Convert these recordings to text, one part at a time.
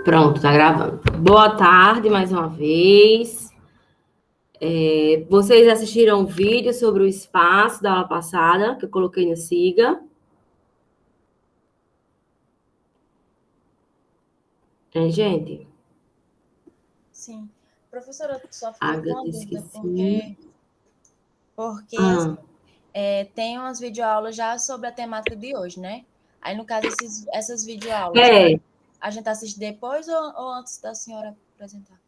Pronto, tá gravando. Boa tarde mais uma vez. Vocês assistiram o vídeo sobre o espaço da aula passada, que eu coloquei no Siga? Gente? Sim. Professora, eu só fiquei com Agatha uma disse que dúvida, sim. porque tem umas videoaulas já sobre a temática de hoje, né? Aí, no caso, essas videoaulas, a gente assiste depois ou antes da senhora apresentar?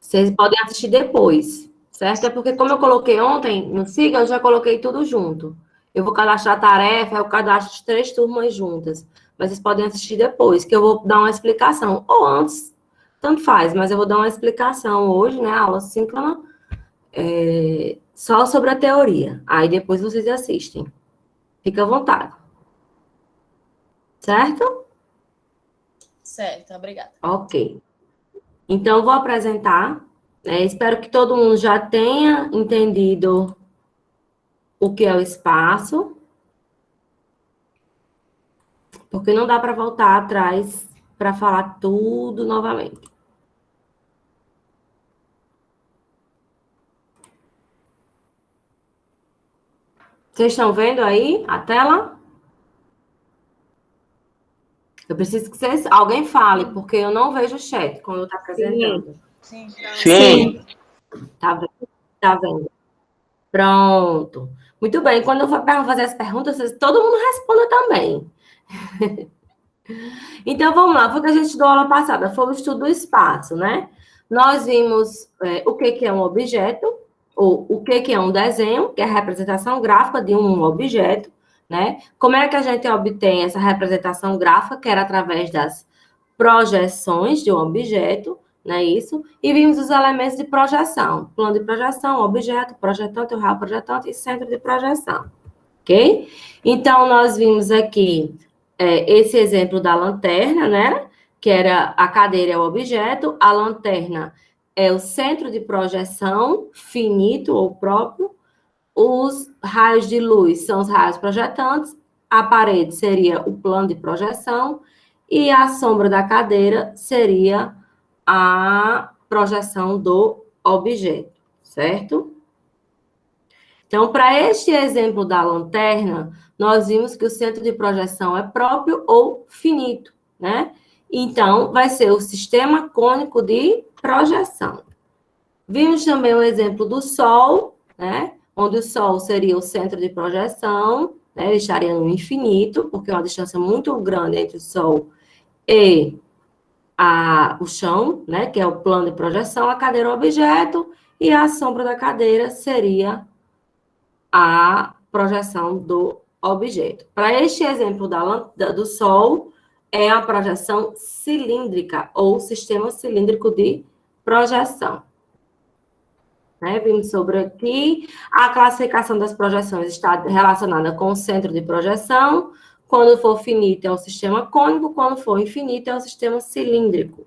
Vocês podem assistir depois, certo? É porque, como eu coloquei ontem no Siga, eu já coloquei tudo junto. Eu vou cadastrar a tarefa, eu cadastro as 3 turmas juntas. Mas vocês podem assistir depois, que eu vou dar uma explicação. Ou antes, tanto faz, mas eu vou dar uma explicação hoje, né? Aula síncrona, só sobre a teoria. Aí depois vocês assistem. Fica à vontade. Certo? Certo, obrigada. Ok. Então, eu vou apresentar. Espero que todo mundo já tenha entendido o que é o espaço, porque não dá para voltar atrás para falar tudo novamente. Vocês estão vendo aí a tela? Eu preciso que alguém fale, porque eu não vejo o chat quando eu estou apresentando. Sim. Sim. Tá vendo? Tá vendo? Pronto. Muito bem. Quando eu for fazer as perguntas, todo mundo responda também. Então, vamos lá. Foi o que a gente estudou aula passada. Foi o estudo do espaço, né? Nós vimos o que é um objeto, ou o que é um desenho, que é a representação gráfica de um objeto, né? Como é que a gente obtém essa representação gráfica, que era através das projeções de um objeto, não é isso? E vimos os elementos de projeção. Plano de projeção, objeto, projetante, o raio projetante e centro de projeção. Ok? Então, nós vimos aqui esse exemplo da lanterna, né? Que era a cadeira é o objeto, a lanterna é o centro de projeção finito ou próprio, os raios de luz são os raios projetantes, a parede seria o plano de projeção e a sombra da cadeira seria a projeção do objeto, certo? Então, para este exemplo da lanterna, nós vimos que o centro de projeção é próprio ou finito, né? Então, vai ser o sistema cônico de projeção. Vimos também o exemplo do Sol, né? Onde o Sol seria o centro de projeção, né? Ele estaria no infinito, porque é uma distância muito grande entre o Sol e o chão, né? Que é o plano de projeção, a cadeira é o objeto, e a sombra da cadeira seria a projeção do objeto. Para este exemplo do Sol, é a projeção cilíndrica, ou sistema cilíndrico de projeção. Vimos sobre aqui, a classificação das projeções está relacionada com o centro de projeção. Quando for finito, é o sistema cônico, quando for infinito, é o sistema cilíndrico.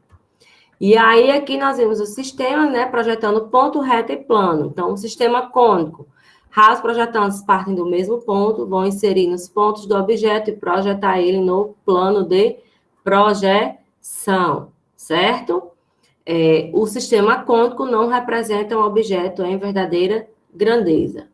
E aí, aqui nós vimos o sistema, né, projetando ponto, reto e plano. Então, o sistema cônico. Raios projetantes partem do mesmo ponto, vão inserir nos pontos do objeto e projetar ele no plano de projeção, certo? O sistema cônico não representa um objeto em verdadeira grandeza.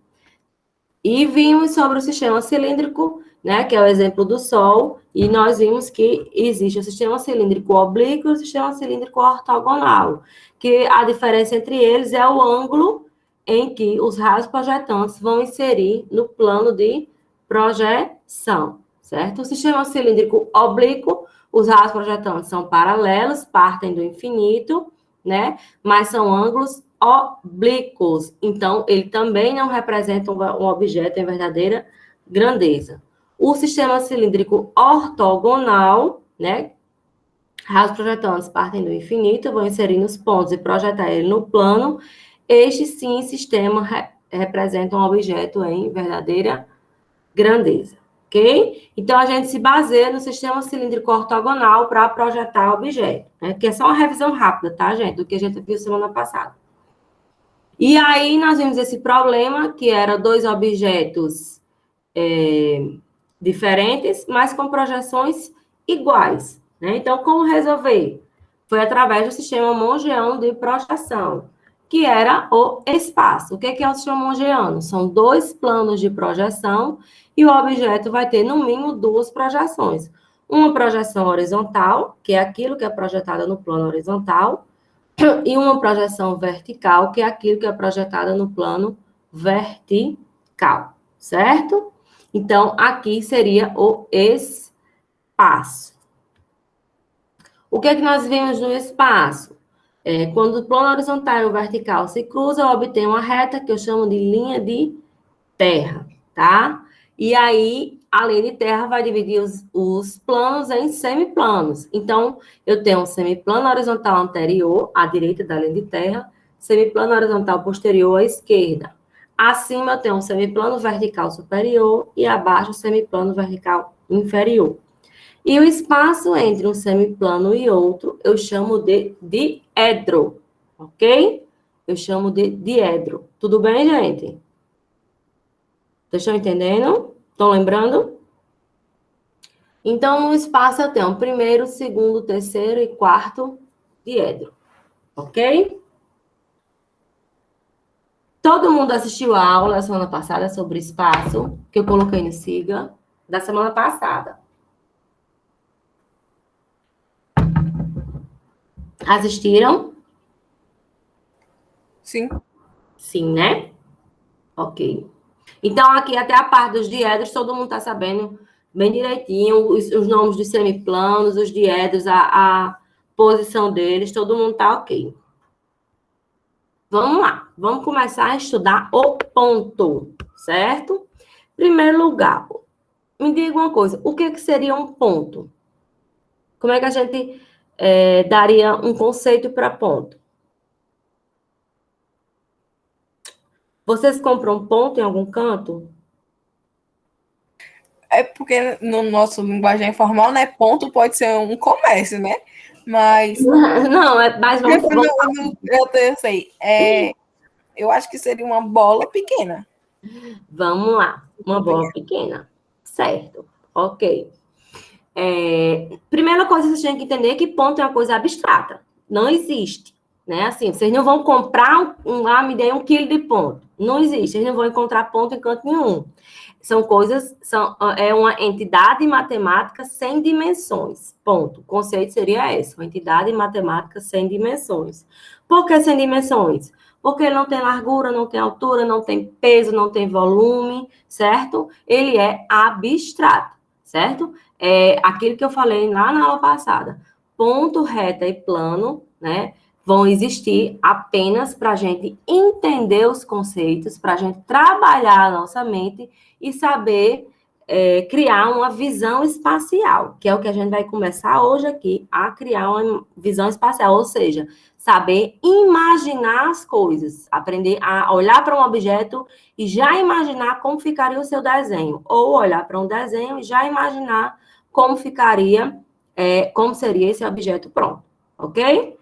E vimos sobre o sistema cilíndrico, né, que é o exemplo do Sol, e nós vimos que existe o sistema cilíndrico oblíquo e o sistema cilíndrico ortogonal, que a diferença entre eles é o ângulo em que os raios projetantes vão inserir no plano de projeção, certo? O sistema cilíndrico oblíquo, os raios projetantes são paralelos, partem do infinito, né? Mas são ângulos oblíquos. Então, ele também não representa um objeto em verdadeira grandeza. O sistema cilíndrico ortogonal, né? Raios projetantes partem do infinito, vão inserir nos pontos e projetar ele no plano. Este, sim, sistema representa um objeto em verdadeira grandeza, ok? Então, a gente se baseia no sistema cilíndrico ortogonal para projetar objeto, né? Que é só uma revisão rápida, tá, gente? Do que a gente viu semana passada. E aí, nós vimos esse problema, que era 2 objetos diferentes, mas com projeções iguais. né? Então, como resolver? Foi através do sistema mongeano de projeção, que era o espaço. O que é o sistema mongeano? São 2 planos de projeção e o objeto vai ter, no mínimo, 2 projeções. Uma projeção horizontal, que é aquilo que é projetado no plano horizontal, e uma projeção vertical, que é aquilo que é projetado no plano vertical, certo? Então, aqui seria o espaço. O que é que nós vimos no espaço? Quando o plano horizontal e o vertical se cruzam, eu obtenho uma reta que eu chamo de linha de terra, tá? E aí, a linha de terra vai dividir os planos em semiplanos. Então, eu tenho um semiplano horizontal anterior, à direita da linha de terra, semiplano horizontal posterior à esquerda. Acima, eu tenho um semiplano vertical superior e abaixo, o semiplano vertical inferior. E o espaço entre um semiplano e outro, eu chamo de diedro, ok? Eu chamo de diedro. Tudo bem, gente? Vocês estão entendendo? Estão lembrando? Então, no espaço eu tenho primeiro, segundo, terceiro e quarto diedro, ok? Todo mundo assistiu a aula da semana passada sobre espaço, que eu coloquei no Siga, da semana passada. Assistiram? Sim. Sim, né? Ok. Então, aqui até a parte dos diedros, todo mundo está sabendo bem direitinho os nomes dos semiplanos, os diedros, a posição deles, todo mundo está ok. Vamos lá, vamos começar a estudar o ponto, certo? Primeiro lugar, me diga uma coisa, o que seria um ponto? Como é que a gente daria um conceito para ponto? Vocês compram ponto em algum canto? É porque no nosso linguagem informal, né, ponto pode ser um comércio, né? Mas Não, mas vamos eu sei. Eu acho que seria uma bola pequena. Vamos lá, uma bola pequena, certo? Ok. Primeira coisa que vocês têm que entender é que ponto é uma coisa abstrata, não existe, né? Assim, vocês não vão comprar me dê 1 quilo de ponto, não existe, vocês não vão encontrar ponto em canto nenhum. São coisas, é uma entidade matemática sem dimensões, ponto. O conceito seria esse, uma entidade matemática sem dimensões. Por que sem dimensões? Porque ele não tem largura, não tem altura, não tem peso, não tem volume, certo? Ele é abstrato, certo? Aquilo que eu falei lá na aula passada. Ponto, reta e plano, né? Vão existir apenas para a gente entender os conceitos, para a gente trabalhar a nossa mente e saber criar uma visão espacial, que é o que a gente vai começar hoje aqui, a criar uma visão espacial, ou seja, saber imaginar as coisas, aprender a olhar para um objeto e já imaginar como ficaria o seu desenho, ou olhar para um desenho e já imaginar como ficaria, como seria esse objeto pronto, ok?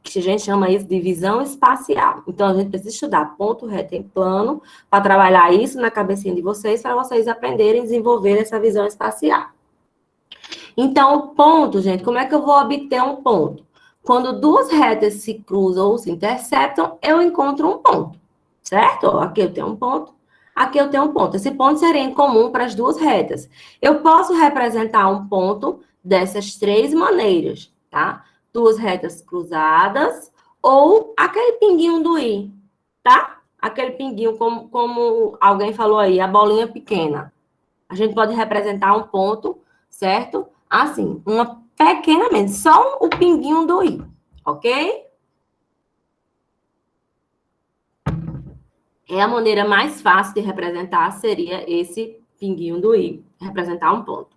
Que a gente chama isso de visão espacial. Então, a gente precisa estudar ponto, reta e plano para trabalhar isso na cabecinha de vocês, para vocês aprenderem a desenvolver essa visão espacial. Então, o ponto, gente, como é que eu vou obter um ponto? Quando 2 retas se cruzam ou se interceptam, eu encontro um ponto, certo? Aqui eu tenho um ponto, aqui eu tenho um ponto. Esse ponto seria em comum para as 2 retas. Eu posso representar um ponto dessas 3 maneiras, tá? 2 retas cruzadas ou aquele pinguinho do i, tá? Aquele pinguinho, como alguém falou aí, a bolinha pequena. A gente pode representar um ponto, certo? Assim, uma pequenamente, só o pinguinho do i, ok? A maneira mais fácil de representar seria esse pinguinho do i, representar um ponto.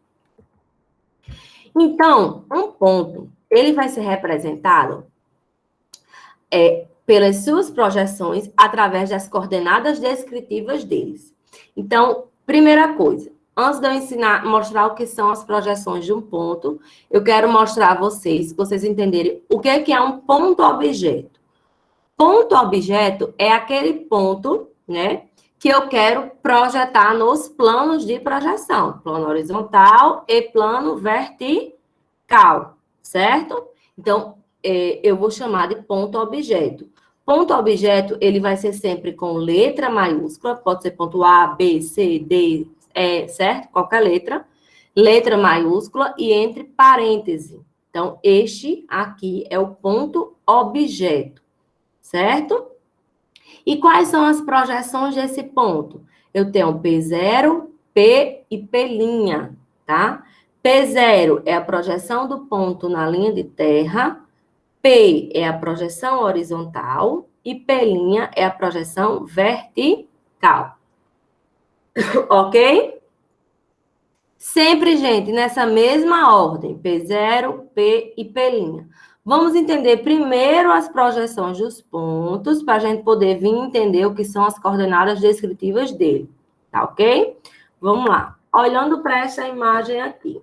Então, um ponto, ele vai ser representado pelas suas projeções através das coordenadas descritivas deles. Então, primeira coisa, antes de eu mostrar o que são as projeções de um ponto, eu quero mostrar a vocês, para vocês entenderem o que é um ponto-objeto. Ponto-objeto é aquele ponto, né, que eu quero projetar nos planos de projeção, plano horizontal e plano vertical, certo? Então, eu vou chamar de ponto objeto. Ponto objeto, ele vai ser sempre com letra maiúscula, pode ser ponto A, B, C, D, E, certo? Qualquer letra. Letra maiúscula e entre parênteses. Então, este aqui é o ponto objeto, certo? E quais são as projeções desse ponto? Eu tenho P0, P e P', tá? P0 é a projeção do ponto na linha de terra, P é a projeção horizontal e P' é a projeção vertical. Ok? Sempre, gente, nessa mesma ordem, P0, P e P'. Vamos entender primeiro as projeções dos pontos, para a gente poder vir entender o que são as coordenadas descritivas dele, tá ok? Vamos lá. Olhando para essa imagem aqui.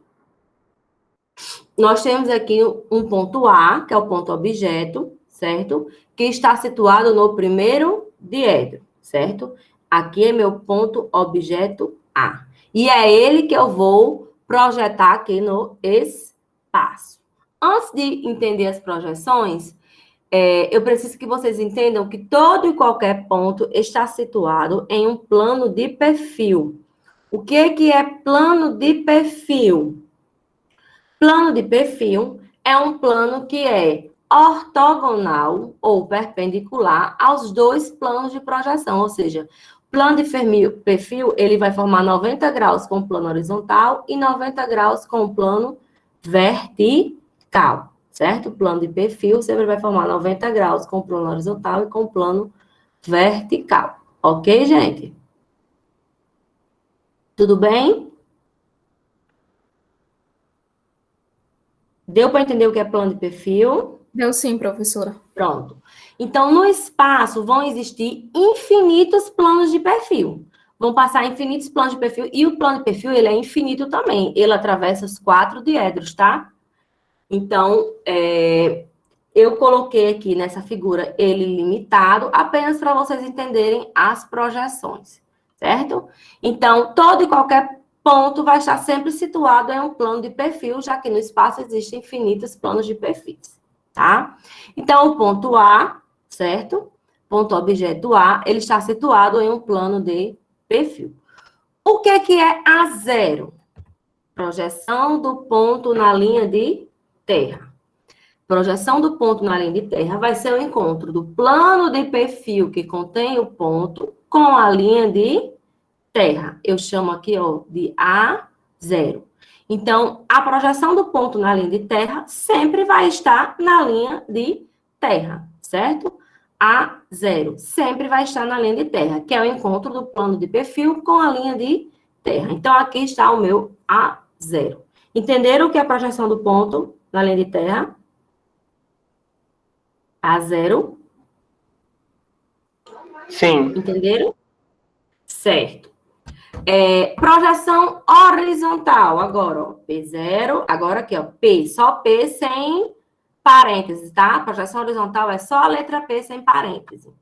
Nós temos aqui um ponto A, que é o ponto objeto, certo? Que está situado no primeiro diedro, certo? Aqui é meu ponto objeto A. E é ele que eu vou projetar aqui no espaço. Antes de entender as projeções, eu preciso que vocês entendam que todo e qualquer ponto está situado em um plano de perfil. O que é plano de perfil? Plano de perfil é um plano que é ortogonal ou perpendicular aos dois planos de projeção, ou seja, plano de perfil, ele vai formar 90 graus com o plano horizontal e 90 graus com o plano vertical, certo? O plano de perfil sempre vai formar 90 graus com o plano horizontal e com o plano vertical. Ok, gente? Tudo bem? Deu para entender o que é plano de perfil? Deu sim, professora. Pronto. Então, no espaço vão existir infinitos planos de perfil. Vão passar infinitos planos de perfil. E o plano de perfil, ele é infinito também. Ele atravessa os 4 diedros, tá? Então, eu coloquei aqui nessa figura ele limitado, apenas para vocês entenderem as projeções, certo? Então, todo e qualquer ponto vai estar sempre situado em um plano de perfil, já que no espaço existem infinitos planos de perfis, tá? Então, o ponto A, certo? Ponto objeto A, ele está situado em um plano de perfil. O que é A0? Projeção do ponto na linha de terra. Projeção do ponto na linha de terra vai ser o encontro do plano de perfil que contém o ponto com a linha de terra. Eu chamo aqui, ó, de A0. Então, a projeção do ponto na linha de terra sempre vai estar na linha de terra, certo? A0 sempre vai estar na linha de terra, que é o encontro do plano de perfil com a linha de terra. Então, aqui está o meu A0. Entenderam o que é a projeção do ponto na linha de terra? A0? Sim. Entenderam? Certo. Projeção horizontal, agora, ó, P0, agora aqui, ó, P, só P sem parênteses, tá? Projeção horizontal é só a letra P sem parênteses.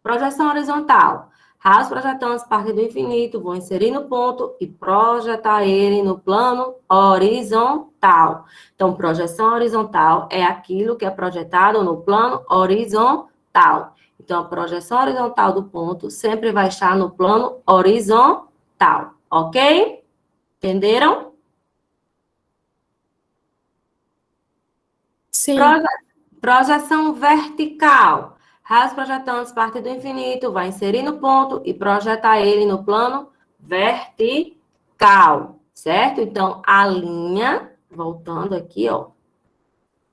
Projeção horizontal. Raios projetantes partem do infinito, vou inserir no ponto e projetar ele no plano horizontal. Então, projeção horizontal é aquilo que é projetado no plano horizontal. Então, a projeção horizontal do ponto sempre vai estar no plano horizontal, ok? Entenderam? Sim. Projeção vertical. Raios projetantes partem do infinito, vai inserir no ponto e projetar ele no plano vertical, certo? Então, a linha, voltando aqui, ó,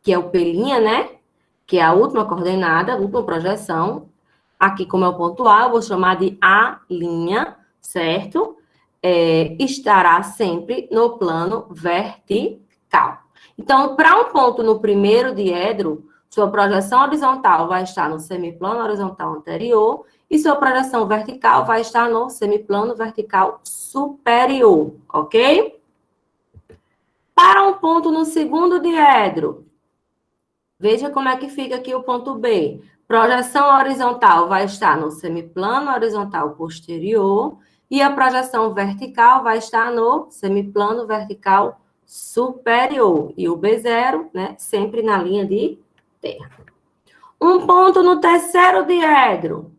que é o P', né? Que é a última coordenada, a última projeção. Aqui, como é o ponto A, eu vou chamar de A', certo? Estará sempre no plano vertical. Então, para um ponto no primeiro diedro, sua projeção horizontal vai estar no semiplano horizontal anterior e sua projeção vertical vai estar no semiplano vertical superior, ok? Para um ponto no segundo diedro, veja como é que fica aqui o ponto B. Projeção horizontal vai estar no semiplano horizontal posterior e a projeção vertical vai estar no semiplano vertical superior. E o B0, né, sempre na linha de terra. Um ponto no terceiro diedro.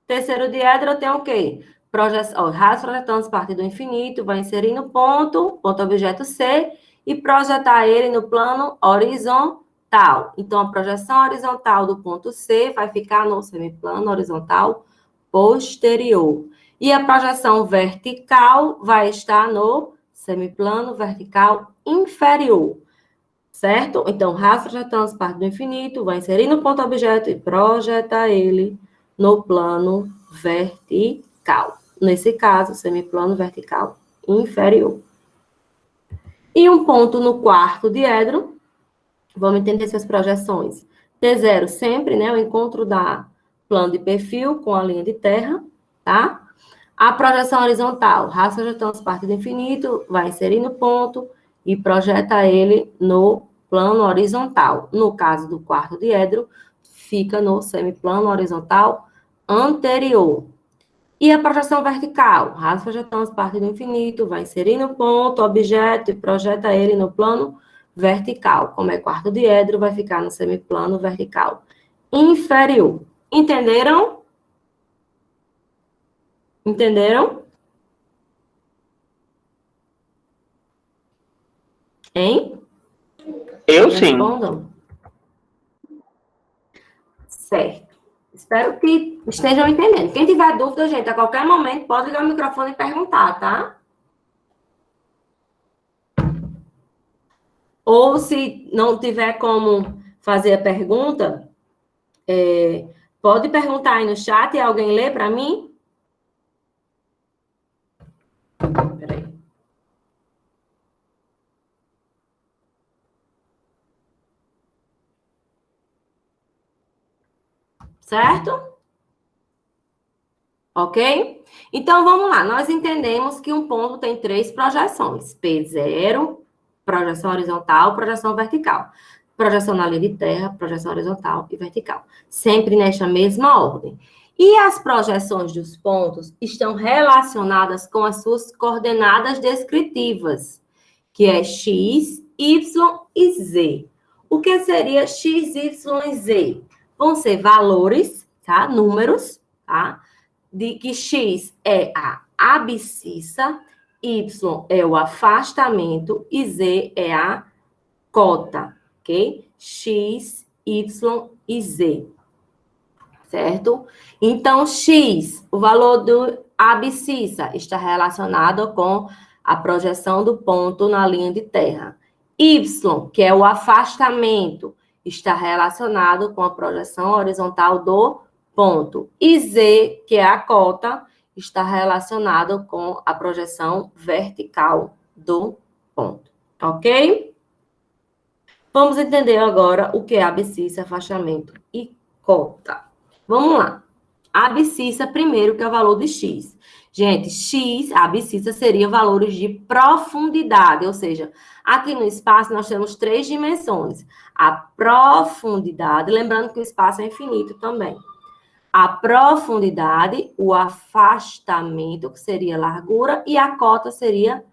Terceiro diedro eu tenho o quê? Raios projetantes partem do infinito, vai inserir no ponto objeto C, e projetar ele no plano horizontal. Então, a projeção horizontal do ponto C vai ficar no semiplano horizontal posterior. E a projeção vertical vai estar no semiplano vertical inferior. Certo? Então, raios projetantes partem do infinito, vai inserir no ponto objeto e projetar ele no plano vertical. Nesse caso, semiplano vertical inferior. E um ponto no quarto diedro, vamos entender essas projeções. T0 sempre, né, o encontro da plano de perfil com a linha de terra, tá? A projeção horizontal, raios projetantes partem do infinito, vai inserir no ponto e projeta ele no plano horizontal. No caso do quarto diedro, fica no semiplano horizontal anterior. E a projeção vertical, raios projetantes partem do infinito, vai inserir no ponto, objeto e projeta ele no plano vertical. Como é quarto diedro, vai ficar no semiplano vertical inferior. Entenderam? Entenderam? Hein? Eu sim. Respondam. Certo. Espero que estejam entendendo. Quem tiver dúvida, gente, a qualquer momento pode ligar o microfone e perguntar, tá? Ou se não tiver como fazer a pergunta, pode perguntar aí no chat e alguém lê para mim? Peraí. Certo? Ok? Então, vamos lá. Nós entendemos que um ponto tem 3 projeções. P0, projeção horizontal, projeção vertical. Projeção na linha de terra, projeção horizontal e vertical. Sempre nesta mesma ordem. E as projeções dos pontos estão relacionadas com as suas coordenadas descritivas, que é x, y e z. O que seria x, y e z? Vão ser valores, tá? Números, tá? De que x é a abscissa, y é o afastamento e z é a cota, ok? X, y e z, certo? Então, x, o valor do abscissa, está relacionado com a projeção do ponto na linha de terra. Y, que é o afastamento, está relacionado com a projeção horizontal do ponto. E Z, que é a cota, está relacionado com a projeção vertical do ponto. Ok? Vamos entender agora o que é abscissa, afastamento e cota. Vamos lá. A abscissa, primeiro, que é o valor de x. Gente, x, a abscissa seria valores de profundidade, ou seja, aqui no espaço nós temos 3 dimensões. A profundidade, lembrando que o espaço é infinito também. A profundidade, o afastamento, que seria largura, e a cota seria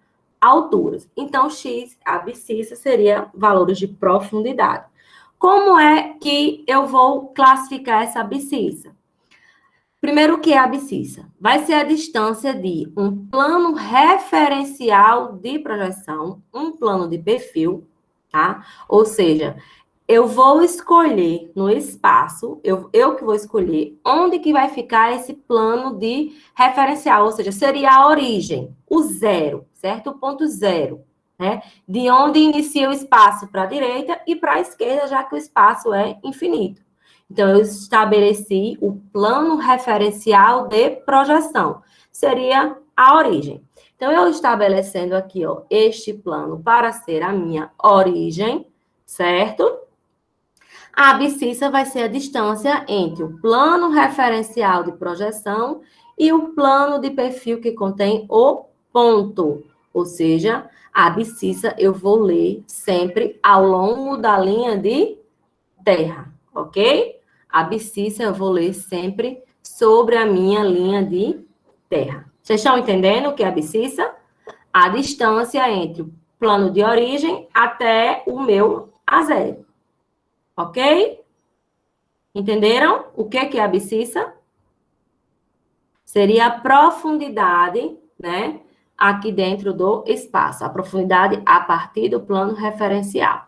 alturas. Então, x, a abscissa, seria valores de profundidade. Como é que eu vou classificar essa abscissa? Primeiro, o que é a abscissa? Vai ser a distância de um plano referencial de projeção, um plano de perfil, tá? Ou seja, eu vou escolher no espaço, eu que vou escolher onde que vai ficar esse plano de referencial, ou seja, seria a origem, o zero, certo? O ponto zero, né? De onde inicia o espaço para a direita e para a esquerda, já que o espaço é infinito. Então, eu estabeleci o plano referencial de projeção. Seria a origem. Então, eu estabelecendo aqui, ó, este plano para ser a minha origem, certo? A abscissa vai ser a distância entre o plano referencial de projeção e o plano de perfil que contém o ponto. Ou seja, a abscissa eu vou ler sempre ao longo da linha de terra, ok? A abscissa eu vou ler sempre sobre a minha linha de terra. Vocês estão entendendo o que é abscissa? A distância entre o plano de origem até o meu A0. Ok? Entenderam o que é a abscissa? Seria a profundidade, né? Aqui dentro do espaço. A profundidade a partir do plano referencial.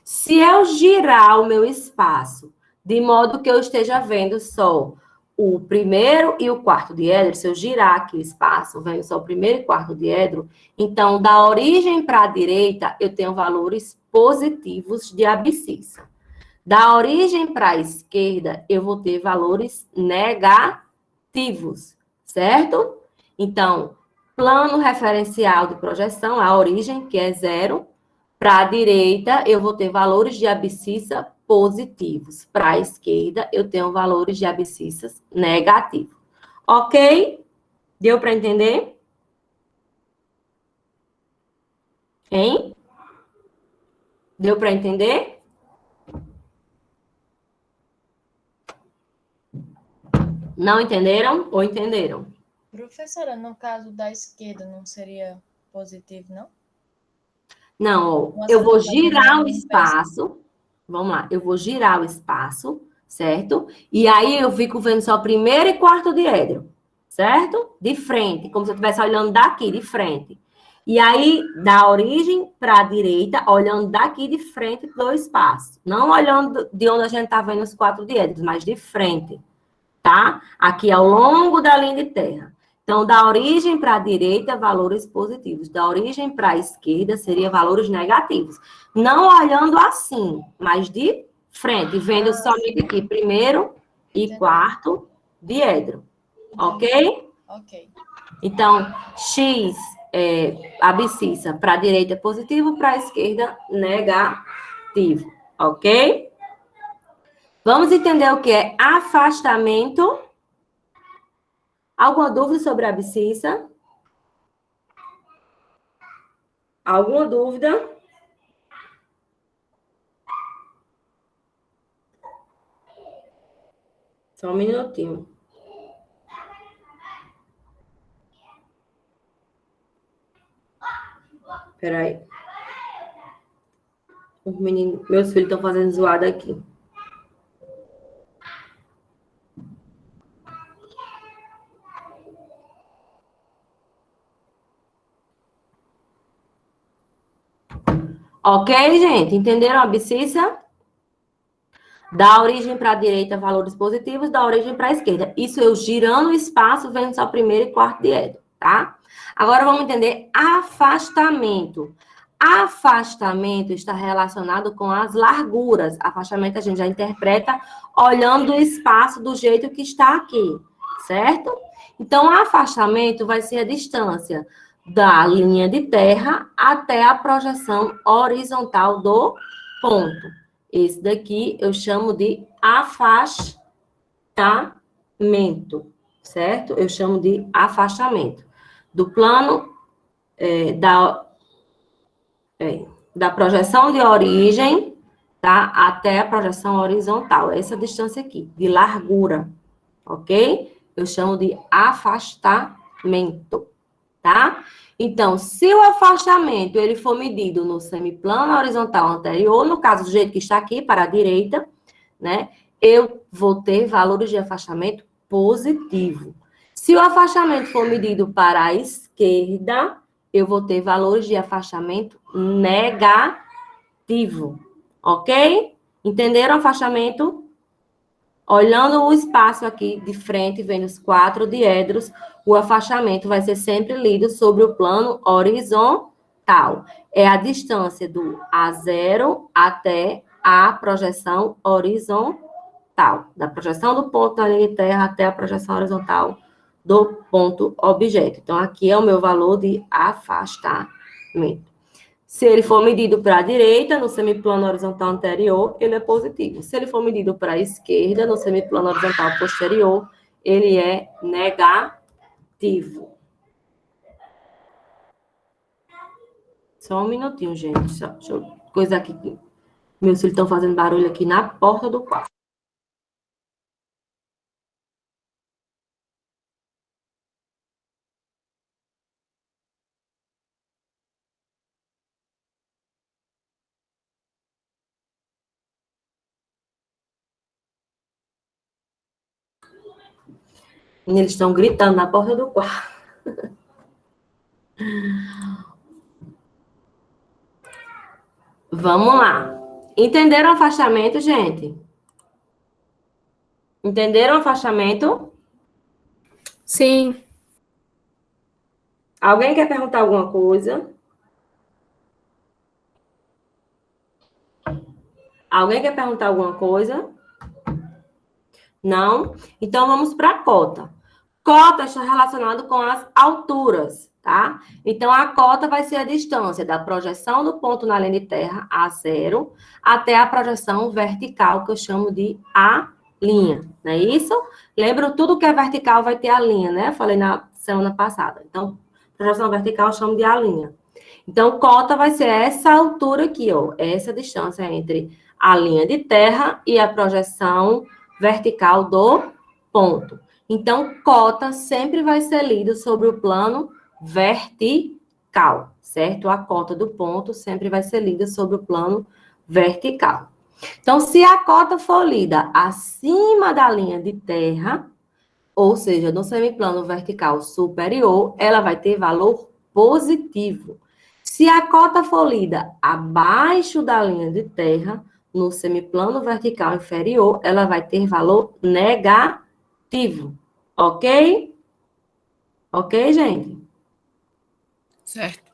Se eu girar o meu espaço de modo que eu esteja vendo só o primeiro e o quarto diedro, se eu girar aqui o espaço, vendo só o primeiro e quarto diedro, então, da origem para a direita, eu tenho valores positivos de abscissa. Da origem para a esquerda, eu vou ter valores negativos, certo? Então, plano referencial de projeção, a origem, que é 0. Para a direita, eu vou ter valores de abscissa positivos. Para a esquerda, eu tenho valores de abscissas negativos. Ok? Deu para entender? Hein? Deu para entender? Não entenderam ou entenderam? Professora, no caso da esquerda, não seria positivo, não? Não, ó, Uma eu vou seta fazendo girar o o inverso. espaço. Vamos lá, eu vou girar o espaço, certo? E aí eu fico vendo só primeiro e quarto diedro, certo? De frente, como se eu estivesse olhando daqui, de frente. E aí, da origem para a direita, olhando daqui de frente do espaço. Não olhando de onde a gente está vendo os quatro diedros, mas de frente, tá? Aqui ao longo da linha de terra. Então, da origem para a direita, valores positivos. Da origem para a esquerda, seria valores negativos. Não olhando assim, mas de frente, vendo somente aqui, primeiro e Entendi. quarto diedro. Entendi. Ok? Ok. Então, X, abscissa, para a direita é positivo, para a esquerda negativo. Ok? Vamos entender o que é afastamento. Alguma dúvida sobre a abscissa? Alguma dúvida? Só um minutinho. Peraí. Meus filhos estão fazendo zoada aqui. Ok, gente? Entenderam a abscissa? Da origem para a direita, valores positivos, da origem para a esquerda. Isso eu girando o espaço, vendo só primeiro e quarto diedro, tá? Agora vamos entender afastamento. Afastamento está relacionado com as larguras. Afastamento a gente já interpreta olhando o espaço do jeito que está aqui, certo? Então, afastamento vai ser a distância da linha de terra até a projeção horizontal do ponto. Esse daqui eu chamo de afastamento, certo? Eu chamo de afastamento do plano da projeção de origem, tá? Até a projeção horizontal. Essa distância aqui, de largura, ok? Eu chamo de afastamento, tá? Então, se o afastamento ele for medido no semiplano horizontal anterior, no caso do jeito que está aqui, para a direita, né? Eu vou ter valores de afastamento positivo. Se o afastamento for medido para a esquerda, eu vou ter valores de afastamento negativo. Ok? Entenderam o afastamento? Olhando o espaço aqui de frente, vendo os quatro diedros, o afastamento vai ser sempre lido sobre o plano horizontal. É a distância do A0 até a projeção horizontal. Da projeção do ponto da linha de terra até a projeção horizontal do ponto objeto. Então, aqui é o meu valor de afastamento. Se ele for medido para a direita, no semiplano horizontal anterior, ele é positivo. Se ele for medido para a esquerda, no semiplano horizontal posterior, ele é negativo. Só um minutinho, gente. Só, deixa eu coisa aqui. Meus filhos estão fazendo barulho aqui na porta do quarto. Eles estão gritando na porta do quarto. Vamos lá. Entenderam o afastamento, gente? Entenderam o afastamento? Sim. Alguém quer perguntar alguma coisa? Alguém quer perguntar alguma coisa? Não? Então, vamos para a cota. Cota está relacionado com as alturas, tá? Então, a cota vai ser a distância da projeção do ponto na linha de terra, A0, até a projeção vertical, que eu chamo de A', não é isso? Lembram, tudo que é vertical vai ter a linha, né? Eu falei na semana passada. Então, projeção vertical eu chamo de A'. Então, cota vai ser essa altura aqui, ó. Essa distância entre a linha de terra e a projeção vertical do ponto. Então, cota sempre vai ser lida sobre o plano vertical, certo? A cota do ponto sempre vai ser lida sobre o plano vertical. Então, se a cota for lida acima da linha de terra, ou seja, no semiplano vertical superior, ela vai ter valor positivo. Se a cota for lida abaixo da linha de terra, no semiplano vertical inferior, ela vai ter valor negativo. Ok? Ok, gente? Certo.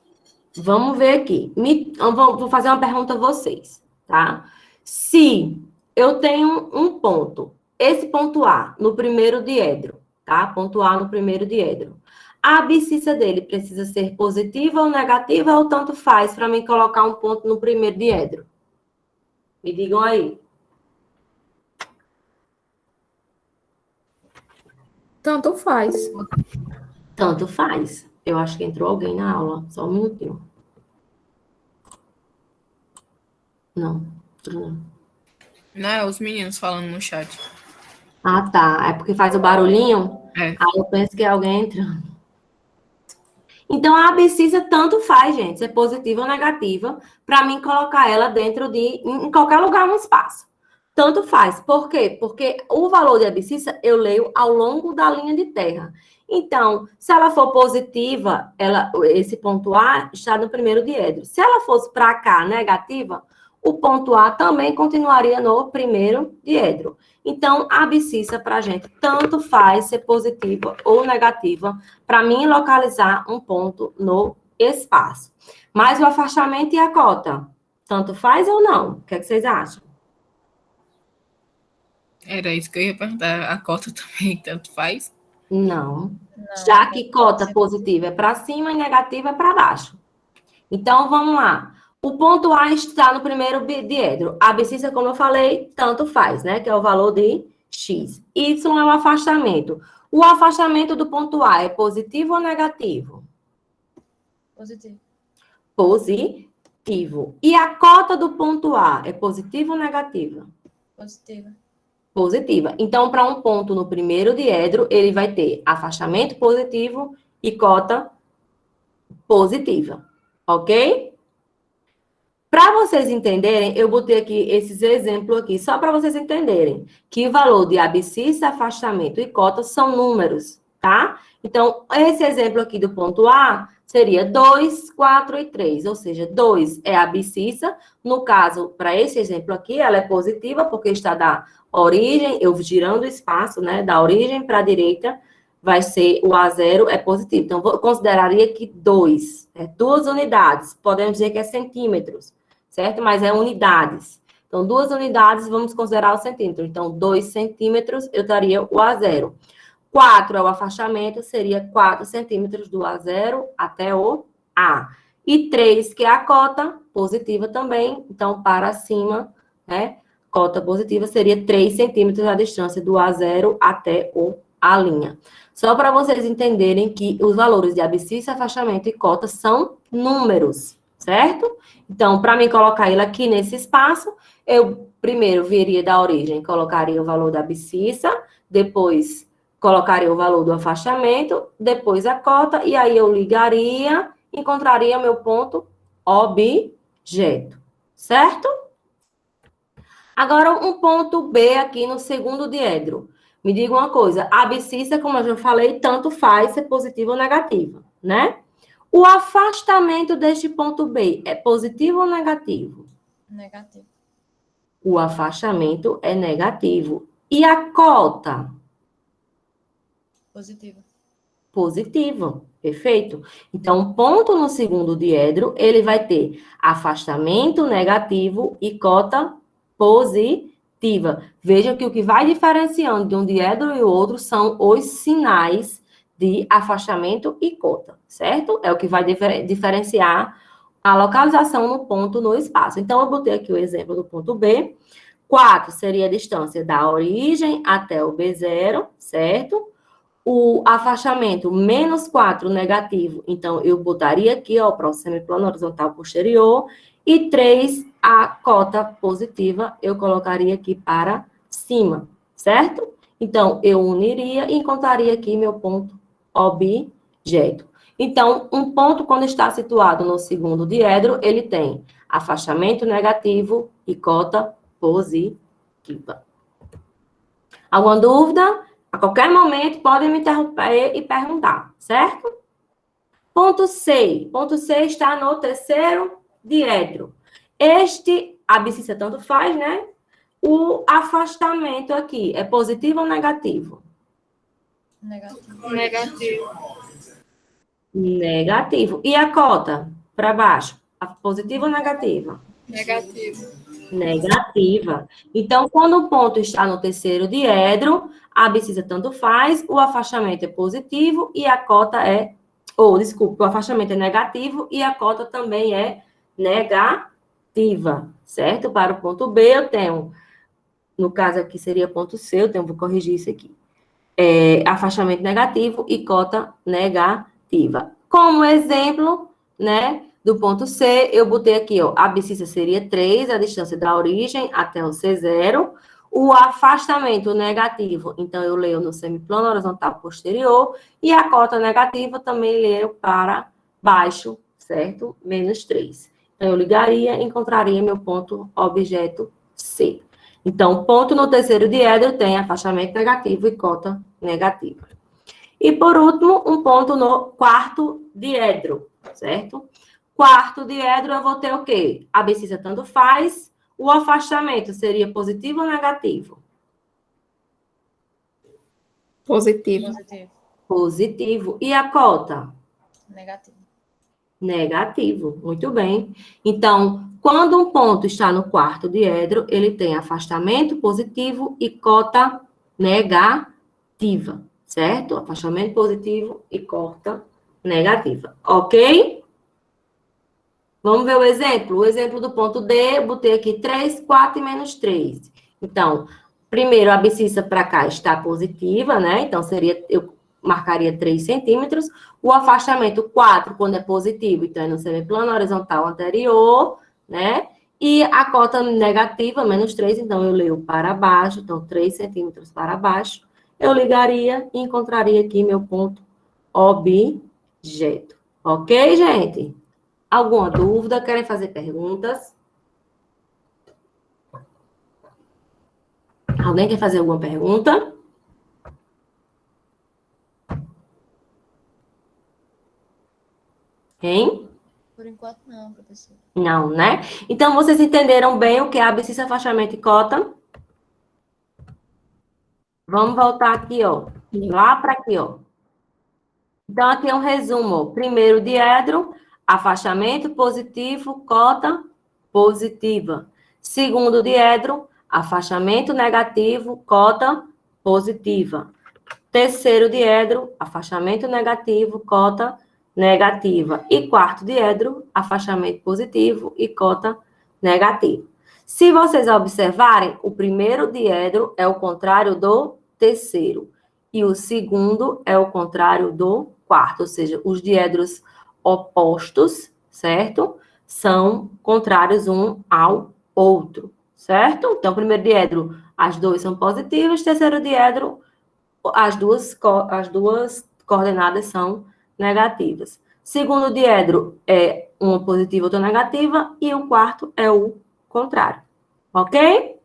Vamos ver aqui. Vou fazer uma pergunta a vocês, tá? Se eu tenho um ponto, esse ponto A, no primeiro diedro, tá? Ponto A no primeiro diedro. A abscissa dele precisa ser positiva ou negativa, ou tanto faz para mim colocar um ponto no primeiro diedro? Me digam aí. Tanto faz. Tanto faz. Eu acho que entrou alguém na aula. Só um minutinho. Não. Não, é os meninos falando no chat. Ah, tá. É porque faz o barulhinho? É. Aí eu penso que é alguém entrando. Então, a abscissa tanto faz, gente, se é positiva ou negativa, para mim colocar ela dentro em qualquer lugar no espaço. Tanto faz. Por quê? Porque o valor de abscissa eu leio ao longo da linha de terra. Então, se ela for positiva, esse ponto A está no primeiro diedro. Se ela fosse para cá negativa, o ponto A também continuaria no primeiro diedro. Então, a abscissa para a gente tanto faz ser positiva ou negativa para mim localizar um ponto no espaço. Mas o afastamento e a cota, tanto faz ou não? O que é que vocês acham? Era isso que eu ia perguntar. A cota também tanto faz? Não. Já que cota positiva é para cima e negativa é para baixo. Então, vamos lá. O ponto A está no primeiro diedro. A abscissa, como eu falei, tanto faz, né? Que é o valor de x. Y é o afastamento. O afastamento do ponto A é positivo ou negativo? Positivo. Positivo. E a cota do ponto A é positiva ou negativa? Positiva. Positiva. Então, para um ponto no primeiro diedro, ele vai ter afastamento positivo e cota positiva. Ok? Para vocês entenderem, eu botei aqui esses exemplos aqui, só para vocês entenderem que o valor de abscissa, afastamento e cota são números, tá? Então, esse exemplo aqui do ponto A seria 2, 4 e 3, ou seja, 2 é a abscissa. No caso, para esse exemplo aqui, ela é positiva, porque está da origem, eu girando o espaço, né? Da origem para a direita, vai ser o A0 é positivo. Então, eu consideraria que 2 é 2 unidades, podemos dizer que é centímetros, certo? Mas é unidades. Então, 2 unidades, vamos considerar o centímetro. Então, 2 centímetros, eu daria o A0. 4 é o afastamento, seria 4 centímetros do A0 até o A. E 3, que é a cota, positiva também. Então, para cima, né? Cota positiva seria 3 centímetros a distância do A0 até o A'. Só para vocês entenderem que os valores de abscissa, afastamento e cota são números, certo? Então, para mim colocar ele aqui nesse espaço, eu primeiro viria da origem, colocaria o valor da abscissa, depois colocaria o valor do afastamento, depois a cota, e aí eu ligaria, encontraria meu ponto objeto, certo? Agora, um ponto B aqui no segundo diedro. Me diga uma coisa, a abscissa, como eu já falei, tanto faz ser positiva ou negativa, né? O afastamento deste ponto B é positivo ou negativo? Negativo. O afastamento é negativo. E a cota? Positivo. Positivo. Perfeito? Então, um ponto no segundo diedro, ele vai ter afastamento negativo e cota positiva. Veja que o que vai diferenciando de um diedro e o outro são os sinais de afastamento e cota, certo? É o que vai diferenciar a localização no ponto no espaço. Então, eu botei aqui o exemplo do ponto B. 4 seria a distância da origem até o B0, certo? O afastamento menos 4 negativo, então eu botaria aqui, ó, o próximo semiplano horizontal posterior, e 3, a cota positiva, eu colocaria aqui para cima, certo? Então, eu uniria e encontraria aqui meu ponto objeto. Então, um ponto, quando está situado no segundo diedro, ele tem afastamento negativo e cota positiva. Alguma dúvida? A qualquer momento, podem me interromper e perguntar, certo? Ponto C. Ponto C está no terceiro diedro. A abscissa tanto faz, né? O afastamento aqui é positivo ou negativo? Negativo. Negativo. Negativo. E a cota? Para baixo? Positiva ou negativa? Negativo. Negativa. Então, quando o ponto está no terceiro diedro, a abscissa tanto faz, o afastamento é positivo e a cota é... desculpa, o afastamento é negativo e a cota também é negativa, certo? Para o ponto B, eu tenho, no caso aqui seria ponto C, vou corrigir isso aqui. Afastamento negativo e cota negativa. Como exemplo, né, do ponto C, eu botei aqui, ó, a abscissa seria 3, a distância da origem até o C0, o afastamento negativo, então eu leio no semiplano horizontal posterior, e a cota negativa também leio para baixo, certo? Menos 3. Então, eu ligaria e encontraria meu ponto objeto C. Então, ponto no terceiro diedro tem afastamento negativo e cota negativa. E, por último, um ponto no quarto diedro, certo? Quarto diedro, eu vou ter o quê? A abscissa tanto faz. O afastamento seria positivo ou negativo? Positivo. Positivo. Positivo. E a cota? Negativo. Negativo. Muito bem. Então, quando um ponto está no quarto diedro, ele tem afastamento positivo e cota negativa, certo? Afastamento positivo e cota negativa. Ok? Vamos ver o exemplo? O exemplo do ponto D, eu botei aqui 3, 4 e menos 3. Então, primeiro, a abscissa para cá está positiva, né? Então, eu marcaria 3 centímetros. O afastamento 4, quando é positivo, então é no semiplano horizontal anterior, né? E a cota negativa, menos 3, então eu leio para baixo, então 3 centímetros para baixo. Eu ligaria e encontraria aqui meu ponto objeto. Ok, gente? Alguma dúvida? Querem fazer perguntas? Alguém quer fazer alguma pergunta? Hein? Por enquanto, não, professor. Não, né? Então, vocês entenderam bem o que é abscissa, afastamento e cota? Vamos voltar aqui, ó. Lá para aqui, ó. Então, aqui é um resumo. Ó. Primeiro diedro, afastamento positivo, cota positiva. Segundo diedro, afastamento negativo, cota positiva. Terceiro diedro, afastamento negativo, cota negativa. E quarto diedro, afastamento positivo e cota negativa. Se vocês observarem, o primeiro diedro é o contrário do terceiro. E o segundo é o contrário do quarto. Ou seja, os diedros opostos, certo? São contrários um ao outro, certo? Então, primeiro diedro, as duas são positivas. Terceiro diedro, as duas coordenadas são negativas. Segundo diedro é uma positiva e outra negativa, e o quarto é o contrário. Ok?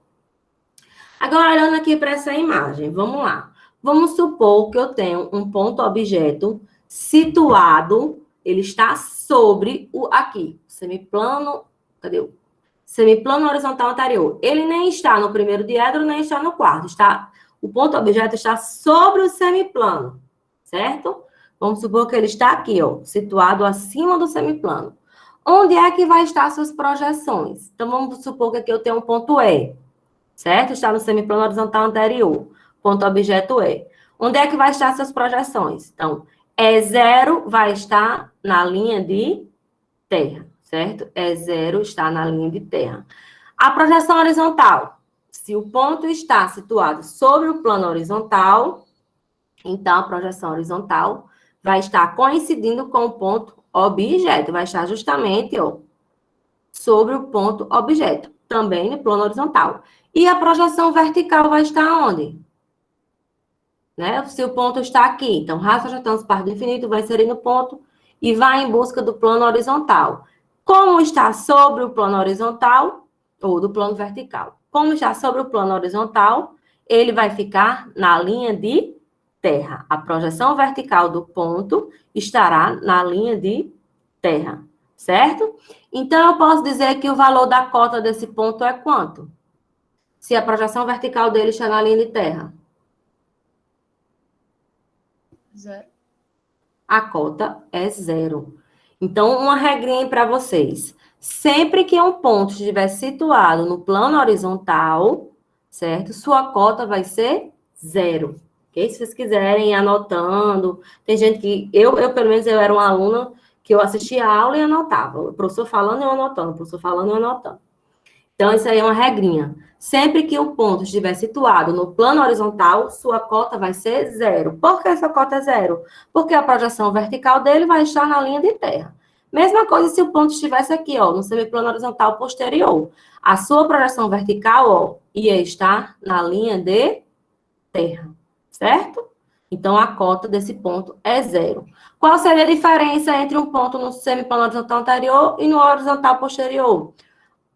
Agora, olhando aqui para essa imagem, vamos lá. Vamos supor que eu tenho um ponto objeto situado, ele está sobre o aqui, semiplano, cadê o semiplano horizontal anterior? Ele nem está no primeiro diedro, nem está no quarto, o ponto objeto está sobre o semiplano, certo? Vamos supor que ele está aqui, ó, situado acima do semiplano. Onde é que vai estar suas projeções? Então, vamos supor que aqui eu tenho um ponto E, certo? Está no semiplano horizontal anterior. Ponto objeto E. Onde é que vai estar suas projeções? Então, E0 vai estar na linha de terra, certo? E0 está na linha de terra. A projeção horizontal. Se o ponto está situado sobre o plano horizontal, então a projeção horizontal vai estar coincidindo com o ponto objeto. Vai estar justamente, ó, sobre o ponto objeto, também no plano horizontal. E a projeção vertical vai estar onde? Né? Se o ponto está aqui, então, raça já estamos parte do infinito, vai inserir no ponto e vai em busca do plano horizontal. Como está sobre o plano horizontal, ou do plano vertical? Como está sobre o plano horizontal, ele vai ficar na linha de terra. A projeção vertical do ponto estará na linha de terra, certo? Então, eu posso dizer que o valor da cota desse ponto é quanto? Se a projeção vertical dele está na linha de terra. 0. A cota é 0. Então, uma regrinha para vocês. Sempre que um ponto estiver situado no plano horizontal, certo? Sua cota vai ser 0. Ok? Se vocês quiserem ir anotando. Tem gente que... Eu pelo menos, eu era uma aluna que eu assistia a aula e anotava. O professor falando e eu anotando. O professor falando e eu anotando. Então, isso aí é uma regrinha. Sempre que o ponto estiver situado no plano horizontal, sua cota vai ser 0. Por que essa cota é 0? Porque a projeção vertical dele vai estar na linha de terra. Mesma coisa se o ponto estivesse aqui, ó, no semiplano horizontal posterior. A sua projeção vertical, ó, ia estar na linha de terra, certo? Então, a cota desse ponto é 0. Qual seria a diferença entre um ponto no semiplano horizontal anterior e no horizontal posterior?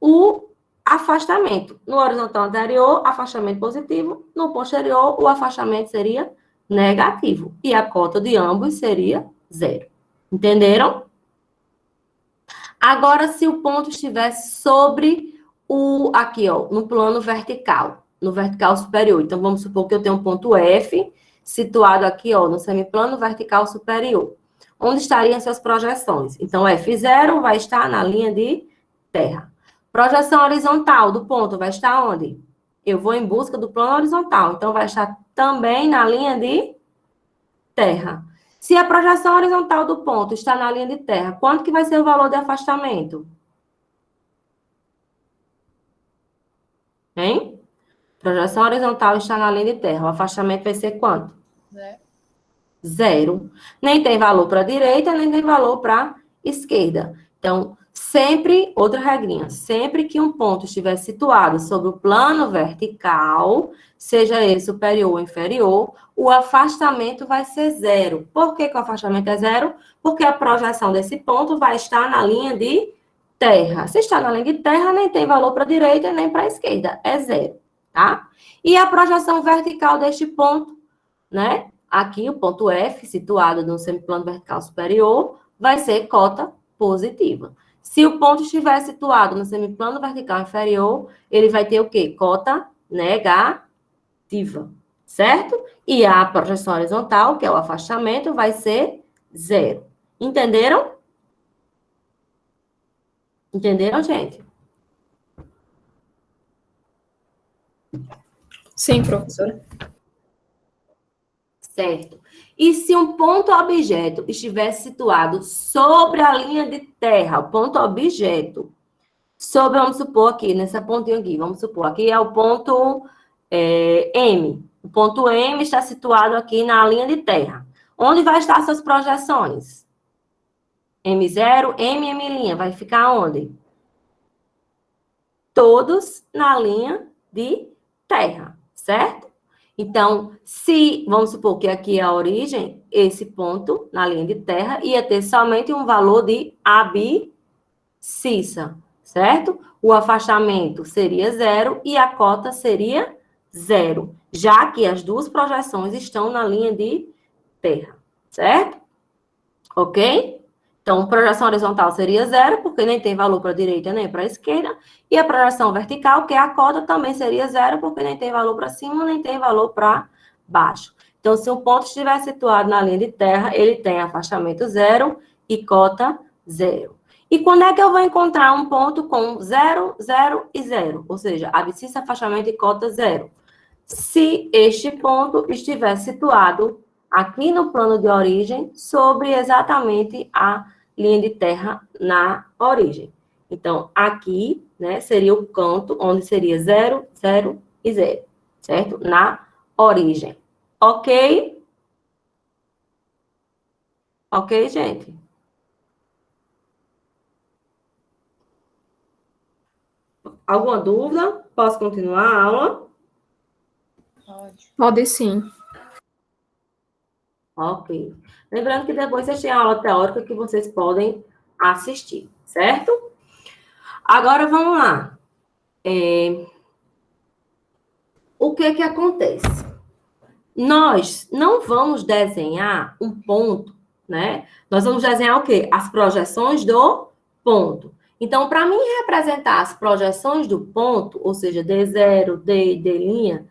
O afastamento. No horizontal anterior, afastamento positivo. No posterior, o afastamento seria negativo. E a cota de ambos seria 0. Entenderam? Agora, se o ponto estiver sobre aqui, ó, no plano vertical, no vertical superior. Então, vamos supor que eu tenho um ponto F, situado aqui, ó, no semiplano vertical superior. Onde estariam suas projeções? Então, F0 vai estar na linha de terra. Projeção horizontal do ponto vai estar onde? Eu vou em busca do plano horizontal. Então, vai estar também na linha de terra. Se a projeção horizontal do ponto está na linha de terra, quanto que vai ser o valor de afastamento? Hein? Projeção horizontal está na linha de terra. O afastamento vai ser quanto? 0. 0. Nem tem valor para a direita, nem tem valor para a esquerda. Então, sempre, outra regrinha, sempre que um ponto estiver situado sobre o plano vertical, seja ele superior ou inferior, o afastamento vai ser 0. Por que o afastamento é 0? Porque a projeção desse ponto vai estar na linha de terra. Se está na linha de terra, nem tem valor para a direita, nem para a esquerda. É 0, tá? E a projeção vertical deste ponto, né? Aqui, o ponto F, situado no semiplano vertical superior, vai ser cota positiva. Se o ponto estiver situado no semiplano vertical inferior, ele vai ter o quê? Cota negativa, certo? E a projeção horizontal, que é o afastamento, vai ser 0. Entenderam? Entenderam, gente? Sim, professora. Certo. E se um ponto objeto estivesse situado sobre a linha de terra, o ponto objeto, sobre, vamos supor aqui, nessa pontinha aqui, vamos supor, aqui é o ponto M. O ponto M está situado aqui na linha de terra. Onde vai estar suas projeções? M0, M', vai ficar onde? Todos na linha de terra, certo? Então, se, vamos supor que aqui é a origem, esse ponto na linha de terra ia ter somente um valor de abscissa, certo? O afastamento seria 0 e a cota seria 0. já que as duas projeções estão na linha de terra, certo? Ok? Então, projeção horizontal seria 0, porque nem tem valor para a direita nem para a esquerda. E a projeção vertical, que é a cota, também seria 0, porque nem tem valor para cima, nem tem valor para baixo. Então, se um ponto estiver situado na linha de terra, ele tem afastamento 0 e cota 0. E quando é que eu vou encontrar um ponto com 0, 0 e 0? Ou seja, abscissa, afastamento e cota 0. Se este ponto estiver situado aqui no plano de origem, sobre exatamente a linha de terra na origem. Então, aqui, né, seria o canto onde seria 0, 0 e 0, certo? Na origem. Ok? Ok, gente? Alguma dúvida? Posso continuar a aula? Pode. Pode sim. Ok. Lembrando que depois vocês têm a aula teórica que vocês podem assistir, certo? Agora, vamos lá. O que que acontece? Nós não vamos desenhar um ponto, né? Nós vamos desenhar o quê? As projeções do ponto. Então, para mim representar as projeções do ponto, ou seja, D0, D, D',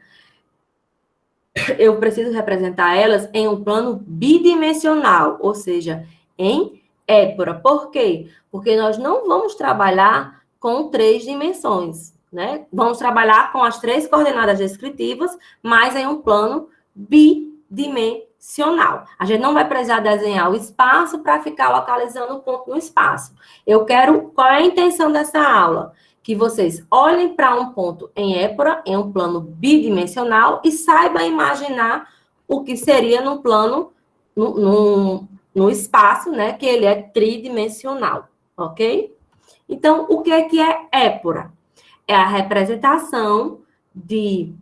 eu preciso representar elas em um plano bidimensional, ou seja, em épora. Por quê? Porque nós não vamos trabalhar com 3 dimensões, né? Vamos trabalhar com as 3 coordenadas descritivas, mas em um plano bidimensional. A gente não vai precisar desenhar o espaço para ficar localizando o ponto no espaço. Eu quero... Qual é a intenção dessa aula? Que vocês olhem para um ponto em épora, em um plano bidimensional, e saibam imaginar o que seria no plano, no espaço, né? Que ele é tridimensional, ok? Então, o que é épora? É a representação de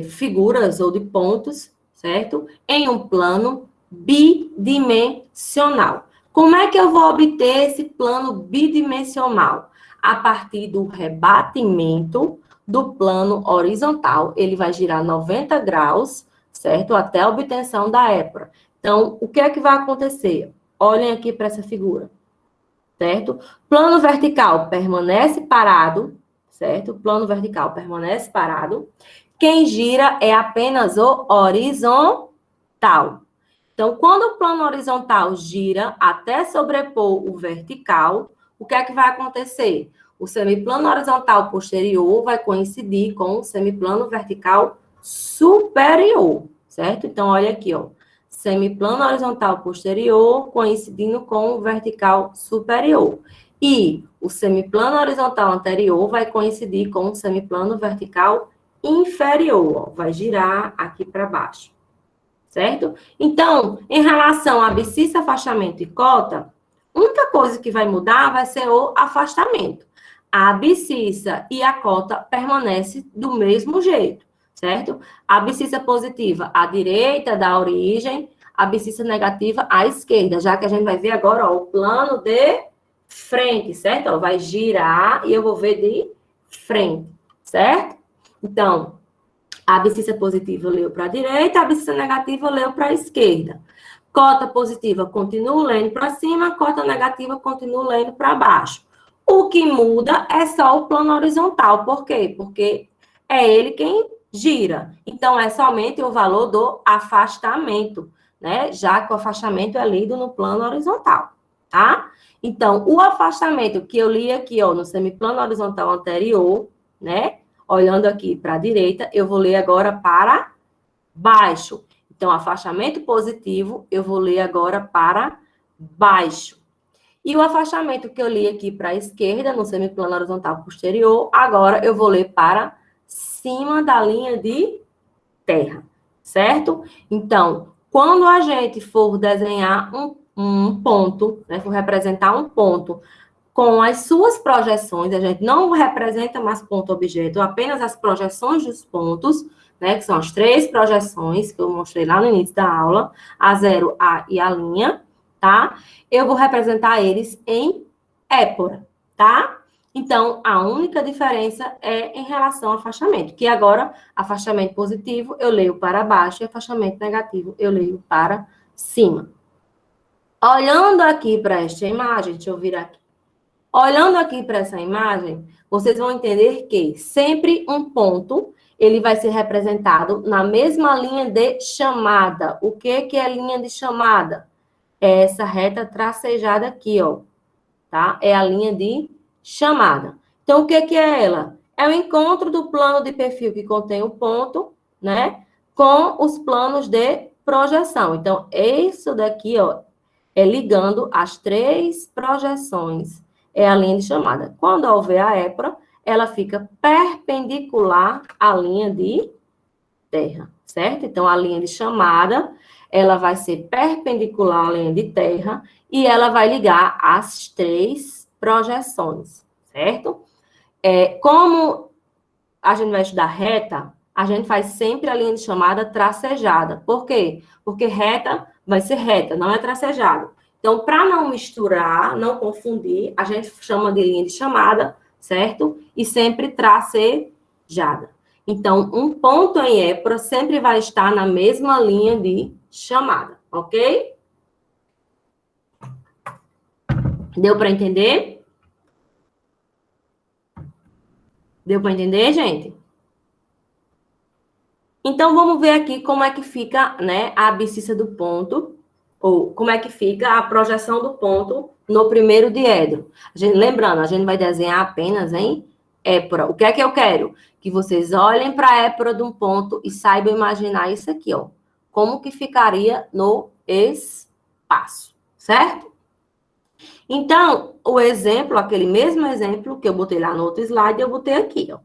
figuras ou de pontos, certo? Em um plano bidimensional. Como é que eu vou obter esse plano bidimensional? A partir do rebatimento do plano horizontal, ele vai girar 90 graus, certo? Até a obtenção da épora. Então, o que é que vai acontecer? Olhem aqui para essa figura, certo? Plano vertical permanece parado, certo? Plano vertical permanece parado. Quem gira é apenas o horizontal. Então, quando o plano horizontal gira até sobrepor o vertical, o que é que vai acontecer? O semiplano horizontal posterior vai coincidir com o semiplano vertical superior, certo? Então, olha aqui, ó. Semiplano horizontal posterior coincidindo com o vertical superior. E o semiplano horizontal anterior vai coincidir com o semiplano vertical inferior, ó. Vai girar aqui para baixo, certo? Então, em relação a abscissa, afastamento e cota, a única coisa que vai mudar vai ser o afastamento. A abscissa e a cota permanecem do mesmo jeito, certo? A abscissa positiva à direita da origem, a abscissa negativa à esquerda, já que a gente vai ver agora, ó, o plano de frente, certo? Ó, vai girar e eu vou ver de frente, certo? Então, a abscissa positiva eu leio para a direita, a abscissa negativa eu leio para a esquerda. Cota positiva continuo lendo para cima, cota negativa continuo lendo para baixo. O que muda é só o plano horizontal. Por quê? Porque é ele quem gira. Então, é somente o valor do afastamento, né? Já que o afastamento é lido no plano horizontal, tá? Então, o afastamento que eu li aqui, ó, no semiplano horizontal anterior, né? Olhando aqui para a direita, eu vou ler agora para baixo. Então, afastamento positivo, eu vou ler agora para baixo. E o afastamento que eu li aqui para a esquerda, no semiplano horizontal posterior, agora eu vou ler para cima da linha de terra, certo? Então, quando a gente for desenhar um ponto, né, for representar um ponto com as suas projeções, a gente não representa mais ponto-objeto, apenas as projeções dos pontos, né, que são as 3 projeções que eu mostrei lá no início da aula, a 0, A e a linha, tá? Eu vou representar eles em épora, tá? Então, a única diferença é em relação ao afastamento, que agora, afastamento positivo, eu leio para baixo, e afastamento negativo, eu leio para cima. Olhando aqui para esta imagem, deixa eu virar aqui. Olhando aqui para essa imagem, vocês vão entender que sempre um ponto, ele vai ser representado na mesma linha de chamada. O que é linha de chamada? É essa reta tracejada aqui, ó, tá? É a linha de chamada. Então, o que é ela? É o encontro do plano de perfil que contém o ponto, né? Com os planos de projeção. Então, isso daqui, ó, é ligando as 3 projeções. É a linha de chamada. Quando houver a épora, ela fica perpendicular à linha de terra, certo? Então, a linha de chamada, ela vai ser perpendicular à linha de terra e ela vai ligar as 3 projeções, certo? Como a gente vai estudar reta, a gente faz sempre a linha de chamada tracejada. Por quê? Porque reta vai ser reta, não é tracejado. Então, para não misturar, não confundir, a gente chama de linha de chamada, certo? E sempre tracejada. Então, um ponto em épora sempre vai estar na mesma linha de chamada, ok? Deu para entender? Deu para entender, gente? Então, vamos ver aqui como é que fica, né, a abscissa do ponto, ou como é que fica a projeção do ponto no primeiro diedro. Lembrando, a gente vai desenhar apenas em épora. O que é que eu quero? Que vocês olhem para a épora de um ponto e saibam imaginar isso aqui, ó. Como que ficaria no espaço, certo? Então, o exemplo, aquele mesmo exemplo que eu botei lá no outro slide, eu botei aqui, ó.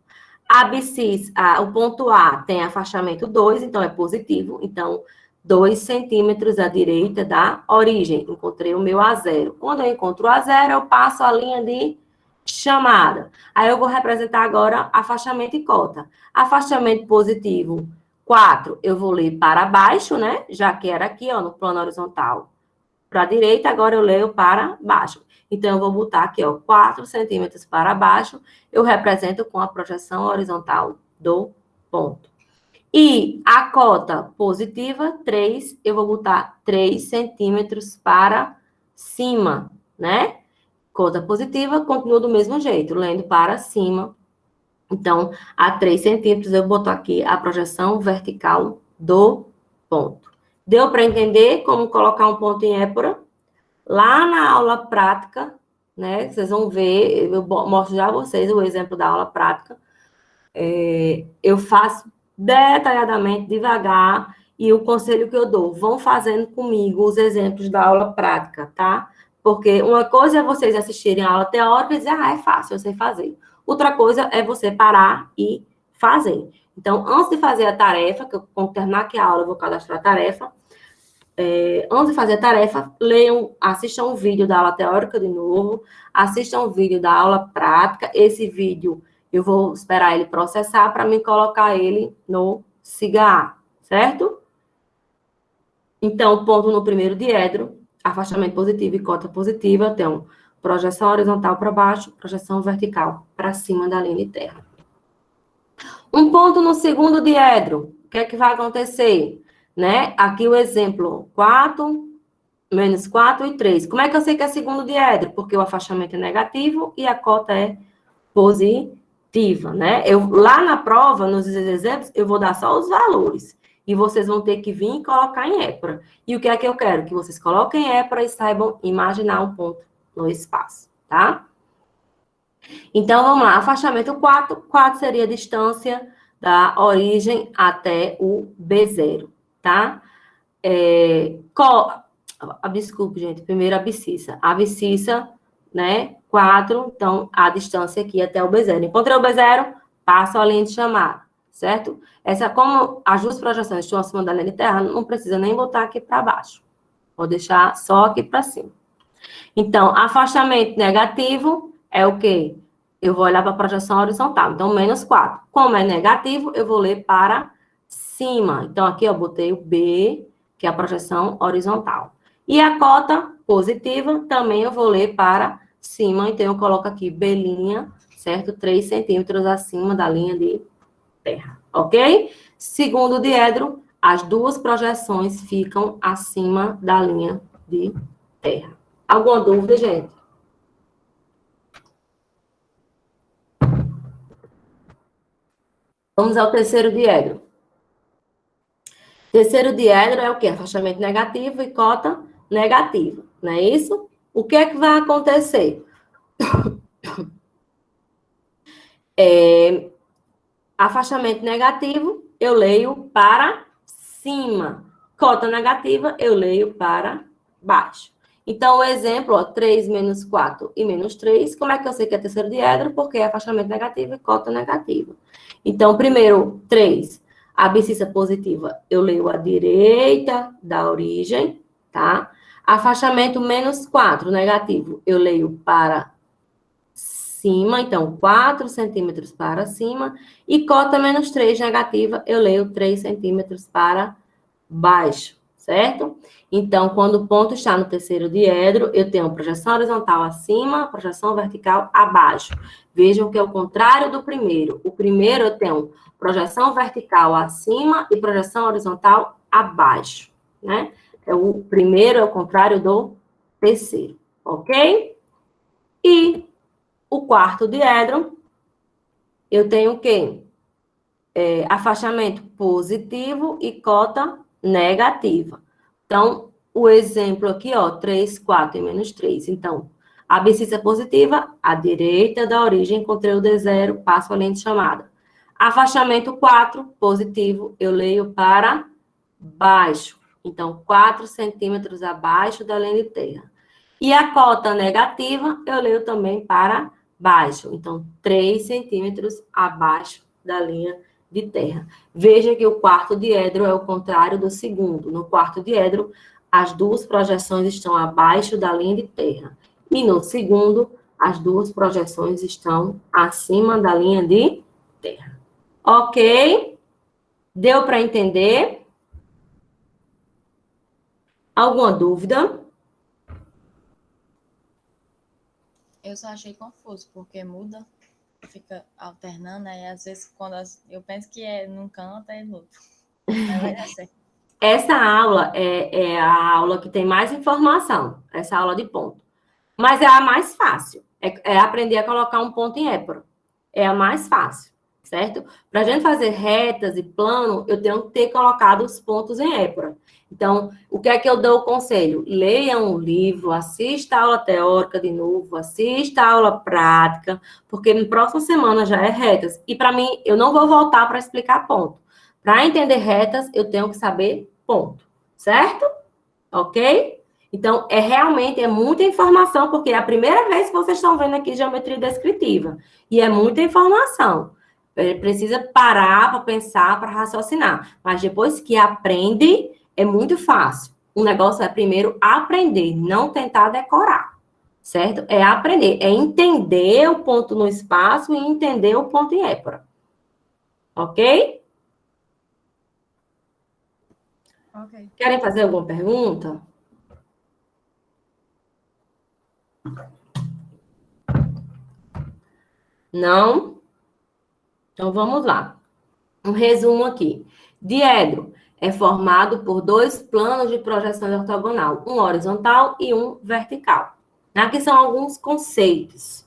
A abscissa, o ponto A tem afastamento 2, então é positivo. Então, 2 centímetros à direita da origem. Encontrei o meu A0. Quando eu encontro o A0, eu passo a linha de chamada. Aí eu vou representar agora afastamento e cota. Afastamento positivo, 4, eu vou ler para baixo, né? Já que era aqui, ó, no plano horizontal. Para a direita, agora eu leio para baixo. Então, eu vou botar aqui, ó, 4 centímetros para baixo, eu represento com a projeção horizontal do ponto. E a cota positiva, 3, eu vou botar 3 centímetros para cima, né? Cota positiva, continua do mesmo jeito, lendo para cima. Então, a 3 centímetros, eu boto aqui a projeção vertical do ponto. Deu para entender como colocar um ponto em épora? Lá na aula prática, né? Vocês vão ver, eu mostro já a vocês o exemplo da aula prática. Eu faço detalhadamente, devagar, e o conselho que eu dou, vão fazendo comigo os exemplos da aula prática, tá? Porque uma coisa é vocês assistirem a aula teórica e dizer, é fácil, eu sei fazer. Outra coisa é você parar e fazer. Então, antes de fazer a tarefa, que eu, quando terminar aqui a aula, eu vou cadastrar a tarefa. Antes de fazer a tarefa, leiam, assistam um vídeo da aula teórica de novo, assistam um vídeo da aula prática. Esse vídeo, eu vou esperar ele processar para me colocar ele no SIGA, certo? Então, ponto no primeiro diedro, afastamento positivo e cota positiva, então, projeção horizontal para baixo, projeção vertical para cima da linha de terra. Um ponto no segundo diedro, o que é que vai acontecer? Né? Aqui o exemplo, 4, menos 4 e 3. Como é que eu sei que é segundo diedro? Porque o afastamento é negativo e a cota é positiva, né? Lá na prova, nos exemplos, eu vou dar só os valores. E vocês vão ter que vir e colocar em épora. E o que é que eu quero? Que vocês coloquem em épora e saibam imaginar um ponto no espaço, tá? Então, vamos lá. Afastamento 4. 4 seria a distância da origem até o B0, tá? Desculpe, gente. Primeiro, a abscissa. A abscissa, né? 4. Então, a distância aqui até o B0. Encontrei o B0, passo a linha de chamada, certo? Como as duas projeções estão acima da linha de terra, não precisa nem botar aqui para baixo. Vou deixar só aqui para cima. Então, afastamento negativo é o quê? Eu vou olhar para a projeção horizontal. Então, menos 4. Como é negativo, eu vou ler para cima. Então, aqui eu botei o B, que é a projeção horizontal. E a cota positiva, também eu vou ler para cima. Então, eu coloco aqui B', certo? 3 centímetros acima da linha de terra, ok? Segundo o diedro, as duas projeções ficam acima da linha de terra. Alguma dúvida, gente? Vamos ao terceiro diedro. Terceiro diedro é o quê? Afastamento negativo e cota negativa, não é isso? O que é que vai acontecer? Afastamento negativo, eu leio para cima. Cota negativa, eu leio para baixo. Então, o exemplo, ó, 3 menos 4 e menos 3, como é que eu sei que é terceiro diedro? Porque é afastamento negativo e cota negativa. Então, primeiro, 3, a abscissa positiva, eu leio à direita da origem, tá? Afastamento menos 4, negativo, eu leio para cima, então 4 centímetros para cima, e cota menos 3 negativa, eu leio 3 centímetros para baixo, certo? Então, quando o ponto está no terceiro diedro, eu tenho projeção horizontal acima, projeção vertical abaixo. Vejam que é o contrário do primeiro. O primeiro eu tenho projeção vertical acima e projeção horizontal abaixo, né? O primeiro é o contrário do terceiro, ok? E o quarto diedro, eu tenho o quê? Afastamento positivo e cota negativa. Então, o exemplo aqui, ó, 3, 4 e menos 3. Então, a abscissa positiva, à direita da origem, encontrei o D0, passo a lente chamada. Afastamento 4, positivo, eu leio para baixo. Então, 4 centímetros abaixo da linha de terra. E a cota negativa, eu leio também para baixo. Então, 3 centímetros abaixo da linha de terra. Veja que o quarto diedro é o contrário do segundo. No quarto diedro, as duas projeções estão abaixo da linha de terra. E no segundo, as duas projeções estão acima da linha de terra. Ok? Deu para entender? Alguma dúvida? Eu só achei confuso, porque muda, fica alternando, aí às vezes quando eu penso que é num canto, é no outro. Vai dar certo. Essa aula é a aula que tem mais informação, essa aula de ponto. Mas é a mais fácil, é aprender a colocar um ponto em épora. É a mais fácil, certo? Para a gente fazer retas e plano, eu tenho que ter colocado os pontos em épora. Então, o que é que eu dou o conselho? Leia um livro, assista a aula teórica de novo, assista a aula prática, porque na próxima semana já é retas. E para mim, eu não vou voltar para explicar ponto. Para entender retas, eu tenho que saber ponto, certo? Ok? Então, realmente muita informação, porque é a primeira vez que vocês estão vendo aqui geometria descritiva. E é muita informação. Precisa parar para pensar, para raciocinar. Mas depois que aprende, é muito fácil. O negócio é primeiro aprender, não tentar decorar. Certo? É aprender, é entender o ponto no espaço e entender o ponto em épora. Ok? Ok. Querem fazer alguma pergunta? Não? Então, vamos lá. Um resumo aqui. Diedro é formado por dois planos de projeção ortogonal, um horizontal e um vertical. Aqui são alguns conceitos.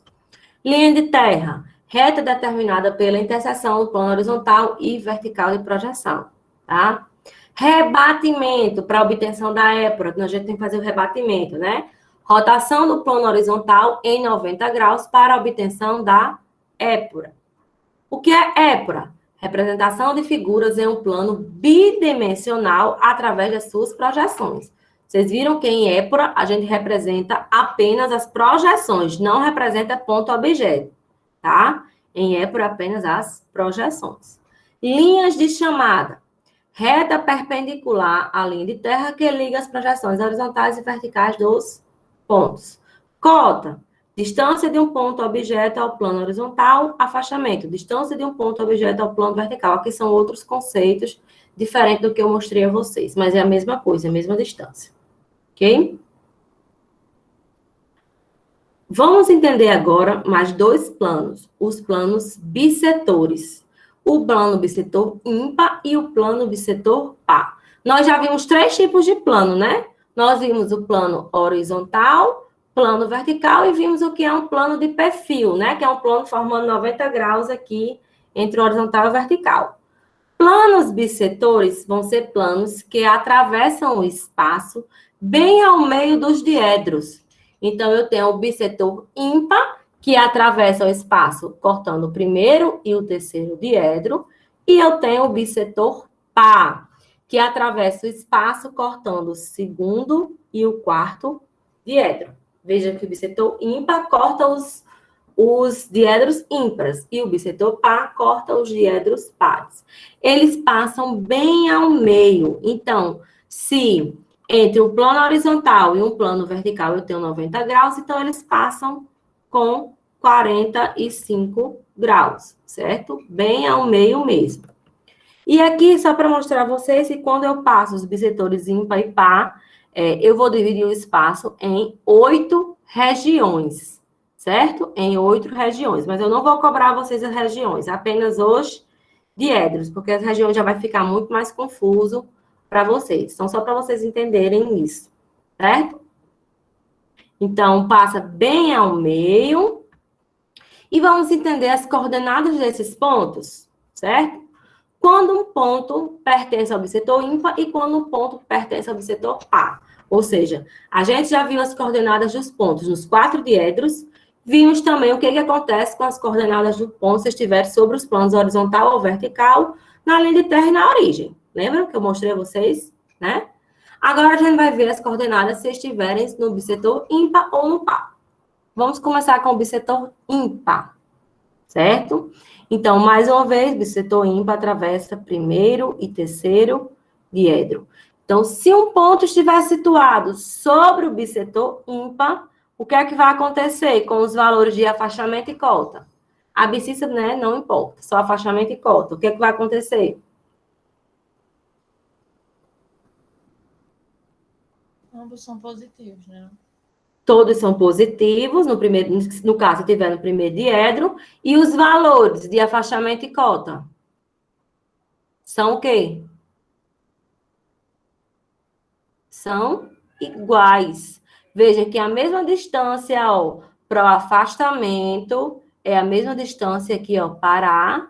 Linha de terra, reta determinada pela interseção do plano horizontal e vertical de projeção, tá? Rebatimento, para obtenção da épora, a gente tem que fazer o rebatimento, né? Rotação do plano horizontal em 90 graus para obtenção da épora. O que é épora? Representação de figuras em um plano bidimensional através das suas projeções. Vocês viram que em épora a gente representa apenas as projeções, não representa ponto-objeto, tá? Em épora apenas as projeções. Linhas de chamada. Reta perpendicular à linha de terra que liga as projeções horizontais e verticais dos pontos. Cota. Distância de um ponto-objeto ao plano horizontal, afastamento. Distância de um ponto-objeto ao plano vertical. Aqui são outros conceitos diferentes do que eu mostrei a vocês, mas é a mesma coisa, a mesma distância. Ok? Vamos entender agora mais dois planos, os planos bissetores. O plano bissetor ímpar e o plano bissetor par. Nós já vimos três tipos de plano, né? Nós vimos o plano horizontal, plano vertical e vimos o que é um plano de perfil, né? Que é um plano formando 90 graus aqui entre o horizontal e o vertical. Planos bissetores vão ser planos que atravessam o espaço bem ao meio dos diedros. Então, eu tenho o bissetor ímpar, que atravessa o espaço cortando o primeiro e o terceiro diedro, e eu tenho o bissetor par, que atravessa o espaço cortando o segundo e o quarto diedro. Veja que o bissetor ímpar corta os diedros ímpares e o bissetor par corta os diedros pares. Eles passam bem ao meio. Então, se entre um plano horizontal e um plano vertical eu tenho 90 graus, então eles passam com 45 graus, certo? Bem ao meio mesmo. E aqui, só para mostrar a vocês que quando eu passo os bissetores ímpar e par, eu vou dividir o espaço em 8 regiões, certo? Em 8 regiões. Mas eu não vou cobrar vocês as regiões, apenas os diedros, porque as regiões já vai ficar muito mais confuso para vocês. Então, só para vocês entenderem isso, certo? Então, passa bem ao meio. E vamos entender as coordenadas desses pontos, certo? Quando um ponto pertence ao bissetor ímpar e quando um ponto pertence ao bissetor par. Ou seja, a gente já viu as coordenadas dos pontos nos 4 diedros, vimos também o que acontece com as coordenadas do ponto se estiver sobre os planos horizontal ou vertical, na linha de terra e na origem. Lembram que eu mostrei a vocês, né? Agora a gente vai ver as coordenadas se estiverem no bissetor ímpar ou no par. Vamos começar com o bissetor ímpar, certo? Então, mais uma vez, bissetor ímpar atravessa primeiro e terceiro diedro. Então, se um ponto estiver situado sobre o bissetor ímpar, o que é que vai acontecer com os valores de afastamento e cota? A abscissa, né, não importa, só afastamento e cota. O que é que vai acontecer? Ambos são positivos, né? Todos são positivos, no caso, se tiver no primeiro diedro, e os valores de afastamento e cota são o quê? São iguais. Veja que a mesma distância, ó, para o afastamento é a mesma distância aqui, ó, para a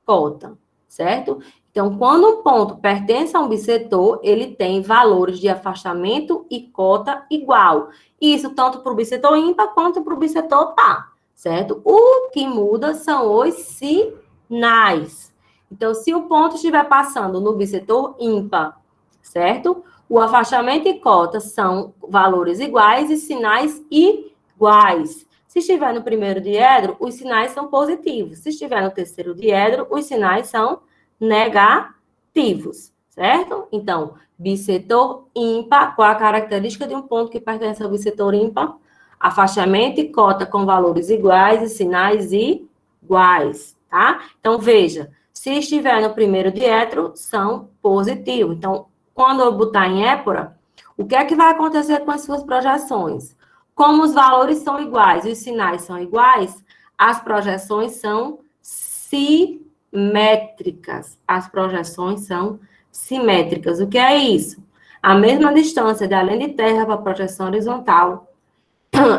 cota, certo? Então, quando um ponto pertence a um bissetor, ele tem valores de afastamento e cota igual. Isso tanto para o bissetor ímpar quanto para o bissetor par, certo? O que muda são os sinais. Então, se o ponto estiver passando no bissetor ímpar, certo? O afastamento e cota são valores iguais e sinais iguais. Se estiver no primeiro diedro, os sinais são positivos. Se estiver no terceiro diedro, os sinais são negativos, certo? Então, bissetor ímpar, qual a característica de um ponto que pertence ao bissetor ímpar? Afastamento e cota com valores iguais e sinais iguais, tá? Então, veja, se estiver no primeiro diedro, são positivos. Então, quando eu botar em épora, o que é que vai acontecer com as suas projeções? Como os valores são iguais e os sinais são iguais, as projeções são simétricas. As projeções são simétricas. O que é isso? A mesma distância da linha de terra para a projeção horizontal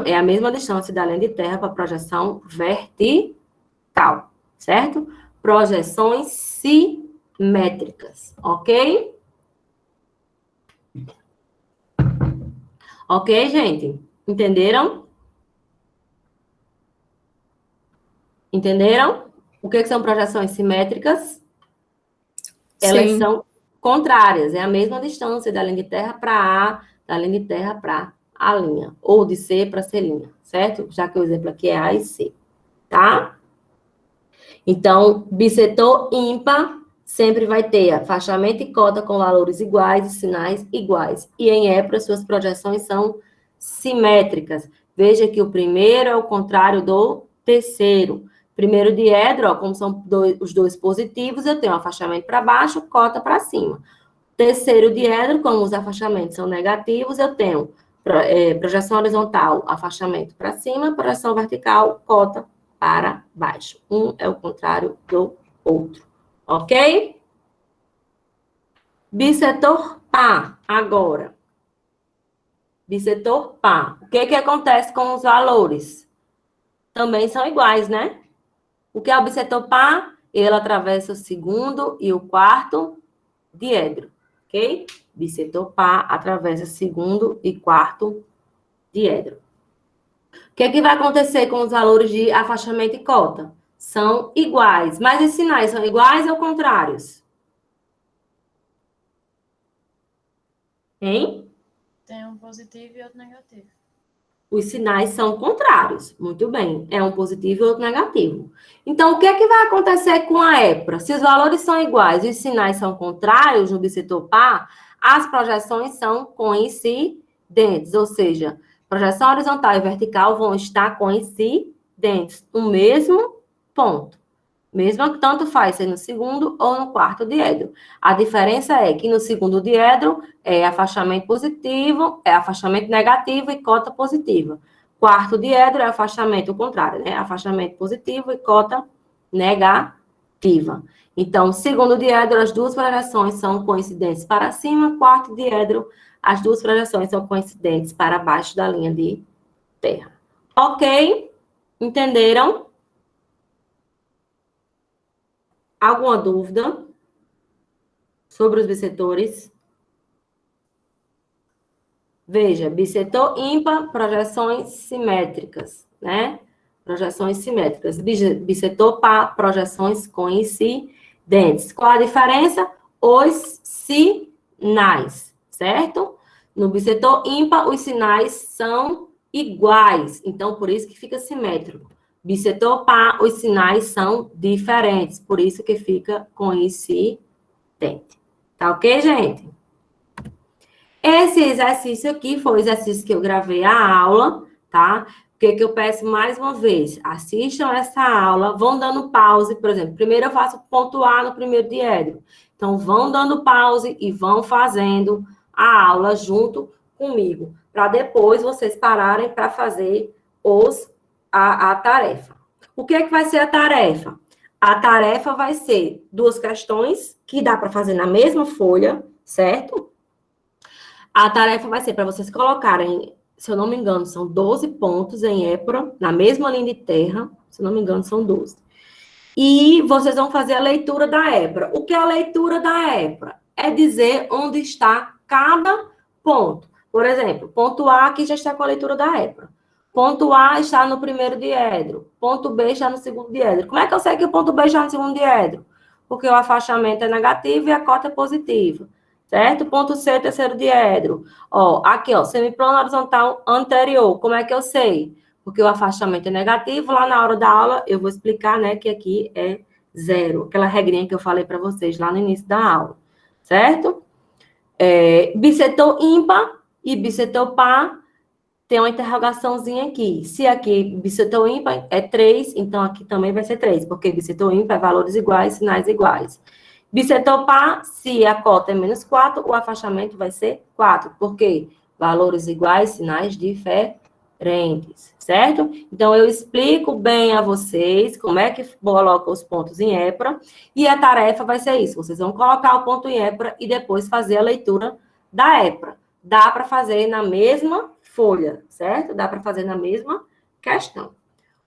é a mesma distância da linha de terra para a projeção vertical, certo? Projeções simétricas, ok? Ok, gente? Entenderam? Entenderam? O que são projeções simétricas? Elas Sim. são contrárias. É a mesma distância da linha de terra para A, da linha de terra para A linha. Ou de C para C linha, certo? Já que o exemplo aqui é A e C, tá? Então, bissetor ímpar sempre vai ter afastamento e cota com valores iguais e sinais iguais. E em épora, suas projeções são simétricas. Veja que o primeiro é o contrário do terceiro. Primeiro diedro, ó, como são os dois positivos, eu tenho afastamento para baixo, cota para cima. Terceiro diedro, como os afastamentos são negativos, eu tenho Projeção horizontal, afastamento para cima, projeção vertical, cota para baixo. Um é o contrário do outro, ok? Bissetor par, agora. Bissetor par. O que acontece com os valores? Também são iguais, né? O que é o bissetor par? Ele atravessa o segundo e o quarto diedro, ok? Bissetor par atravessa o segundo e quarto diedro. O que vai acontecer com os valores de afastamento e cota? São iguais. Mas os sinais são iguais ou contrários? Hein? Tem um positivo e outro negativo. Os sinais são contrários. Muito bem. É um positivo e outro negativo. Então, o que vai acontecer com a EPRA? Se os valores são iguais e os sinais são contrários no bissetor par, as projeções são coincidentes. Ou seja, projeção horizontal e vertical vão estar coincidentes no mesmo ponto. Mesmo que tanto faz ser no segundo ou no quarto diedro. A diferença é que no segundo diedro é afastamento positivo, é afastamento negativo e cota positiva. Quarto diedro é afastamento contrário, né? Afastamento positivo e cota negativa. Então, segundo diedro, as duas projeções são coincidentes para cima. Quarto diedro, as duas projeções são coincidentes para baixo da linha de terra. Ok? Entenderam? Alguma dúvida sobre os bissetores? Veja, bissetor ímpar, projeções simétricas, né? Projeções simétricas. Bissetor par, projeções coincidentes. Qual a diferença? Os sinais, certo? No bissetor ímpar, os sinais são iguais. Então, por isso que fica simétrico. Bissetor par, os sinais são diferentes. Por isso que fica coincidente. Tá ok, gente? Esse exercício aqui foi o exercício que eu gravei a aula, tá? O que eu peço mais uma vez? Assistam essa aula, vão dando pause, por exemplo. Primeiro eu faço pontuar no primeiro diedro. Então, vão dando pause e vão fazendo a aula junto comigo, para depois vocês pararem para fazer a tarefa. O que vai ser a tarefa? A tarefa vai ser 2 questões que dá para fazer na mesma folha, certo? A tarefa vai ser para vocês colocarem, se eu não me engano, são 12 pontos em EPRA, na mesma linha de terra, se eu não me engano, são 12. E vocês vão fazer a leitura da EPRA. O que é a leitura da EPRA? É dizer onde está cada ponto. Por exemplo, ponto A aqui já está com a leitura da EPRA. Ponto A está no primeiro diedro. Ponto B está no segundo diedro. Como é que eu sei que o ponto B está no segundo diedro? Porque o afastamento é negativo e a cota é positiva. Certo? Ponto C, terceiro diedro. Ó, aqui, ó, semiplano horizontal anterior. Como é que eu sei? Porque o afastamento é negativo. Lá na hora da aula, eu vou explicar, né, que aqui é 0. Aquela regrinha que eu falei para vocês lá no início da aula. Certo? Bissetor ímpar e bissetor par tem uma interrogaçãozinha aqui. Se aqui bissetor ímpar é 3, então aqui também vai ser 3, porque bissetor ímpar é valores iguais, sinais iguais. Bissetor par, se a cota é menos 4, o afastamento vai ser 4. Por quê? Valores iguais, sinais diferentes, certo? Então, eu explico bem a vocês como é que coloca os pontos em EPRA, e a tarefa vai ser isso. Vocês vão colocar o ponto em EPRA e depois fazer a leitura da EPRA. Dá para fazer na mesma folha, certo? Dá para fazer na mesma questão.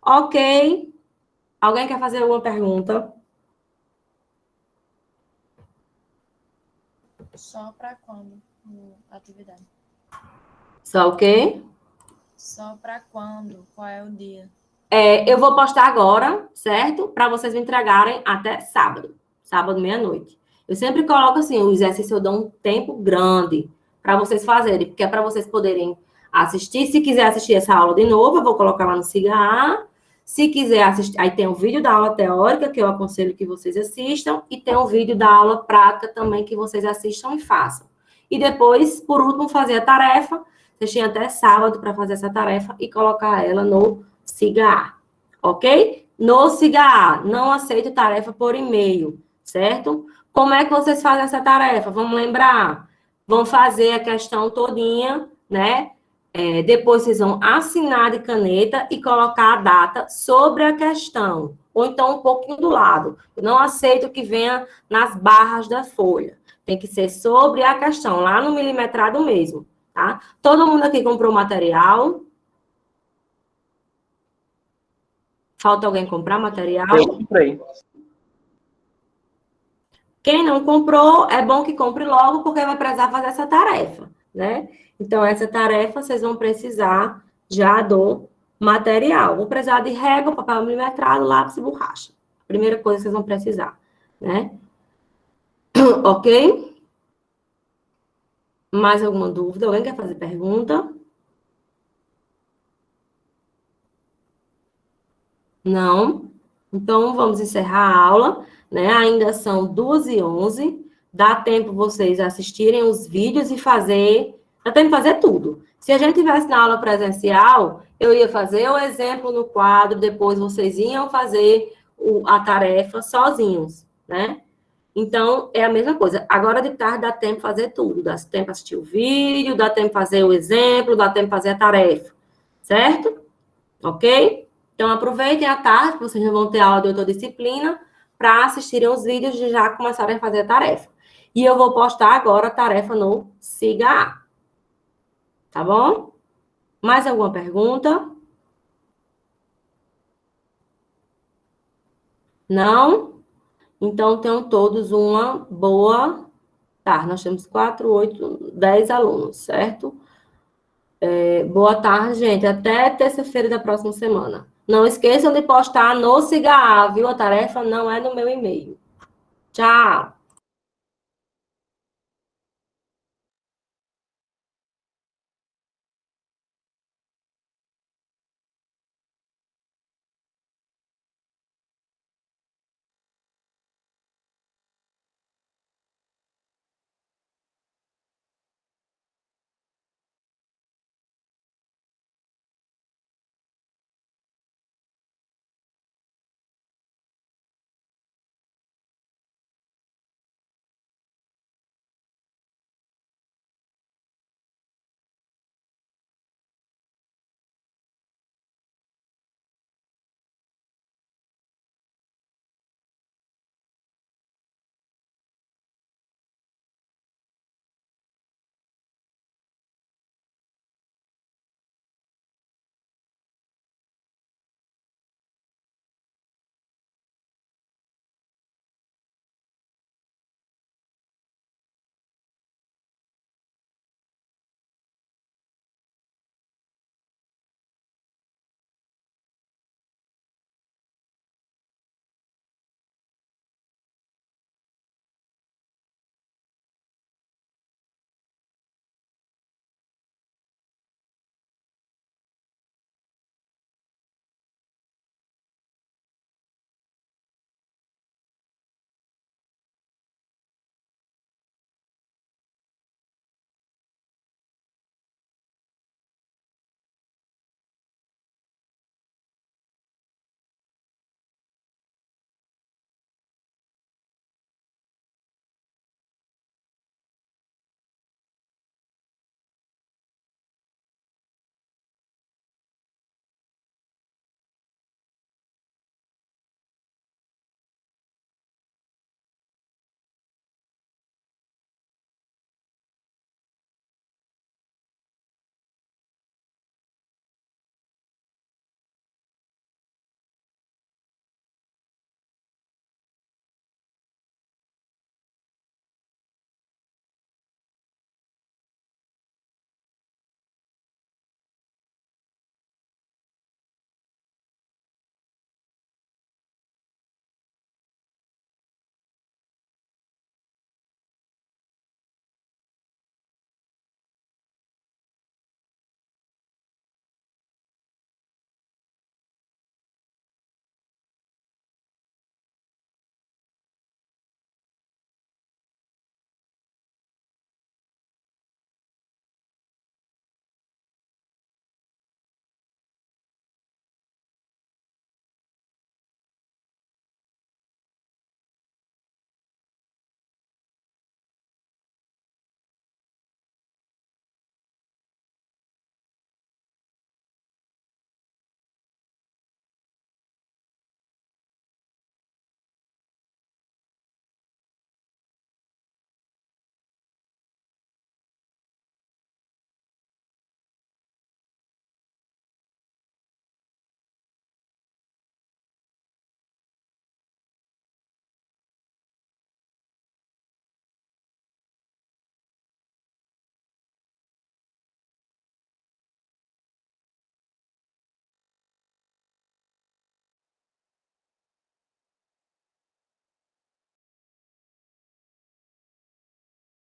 Ok? Alguém quer fazer alguma pergunta? Só para quando? Atividade. Só o quê? Só para quando? Qual é o dia? Eu vou postar agora, certo? Para vocês me entregarem até sábado. Sábado, meia-noite. Eu sempre coloco assim, o exercício eu dou um tempo grande para vocês fazerem, porque é para vocês poderem assistir. Se quiser assistir essa aula de novo, eu vou colocar lá no Siga A. Se quiser assistir, aí tem um vídeo da aula teórica, que eu aconselho que vocês assistam, e tem um vídeo da aula prática também, que vocês assistam e façam. E depois, por último, fazer a tarefa. Vocês têm até sábado para fazer essa tarefa e colocar ela no Siga A, ok? No Siga A, não aceito tarefa por e-mail, certo? Como é que vocês fazem essa tarefa? Vamos lembrar? Vão fazer a questão todinha, né? Depois vocês vão assinar de caneta e colocar a data sobre a questão, ou então um pouquinho do lado. Eu não aceito que venha nas barras da folha. Tem que ser sobre a questão, lá no milimetrado mesmo, tá? Todo mundo aqui comprou material? Falta alguém comprar material? Eu comprei. Quem não comprou, é bom que compre logo, porque vai precisar fazer essa tarefa, né? Então, essa tarefa, vocês vão precisar já do material. Vou precisar de régua, papel milimetrado, lápis e borracha. Primeira coisa que vocês vão precisar, né? Ok? Mais alguma dúvida? Alguém quer fazer pergunta? Não? Então, vamos encerrar a aula, né? Ainda são 2h11. Dá tempo vocês assistirem os vídeos e fazer... Dá tempo de fazer tudo. Se a gente tivesse na aula presencial, eu ia fazer o exemplo no quadro, depois vocês iam fazer a tarefa sozinhos, né? Então, é a mesma coisa. Agora de tarde dá tempo de fazer tudo. Dá tempo de assistir o vídeo, dá tempo de fazer o exemplo, dá tempo de fazer a tarefa. Certo? Ok? Então, aproveitem a tarde, que vocês não vão ter aula de outra disciplina, para assistirem os vídeos e já começarem a fazer a tarefa. E eu vou postar agora a tarefa no Siga A. Tá bom? Mais alguma pergunta? Não? Então, tenham todos uma boa tarde. Nós temos 4, 8, 10 alunos, certo? Boa tarde, gente. Até terça-feira da próxima semana. Não esqueçam de postar no Siga A, viu? A tarefa não é no meu e-mail. Tchau!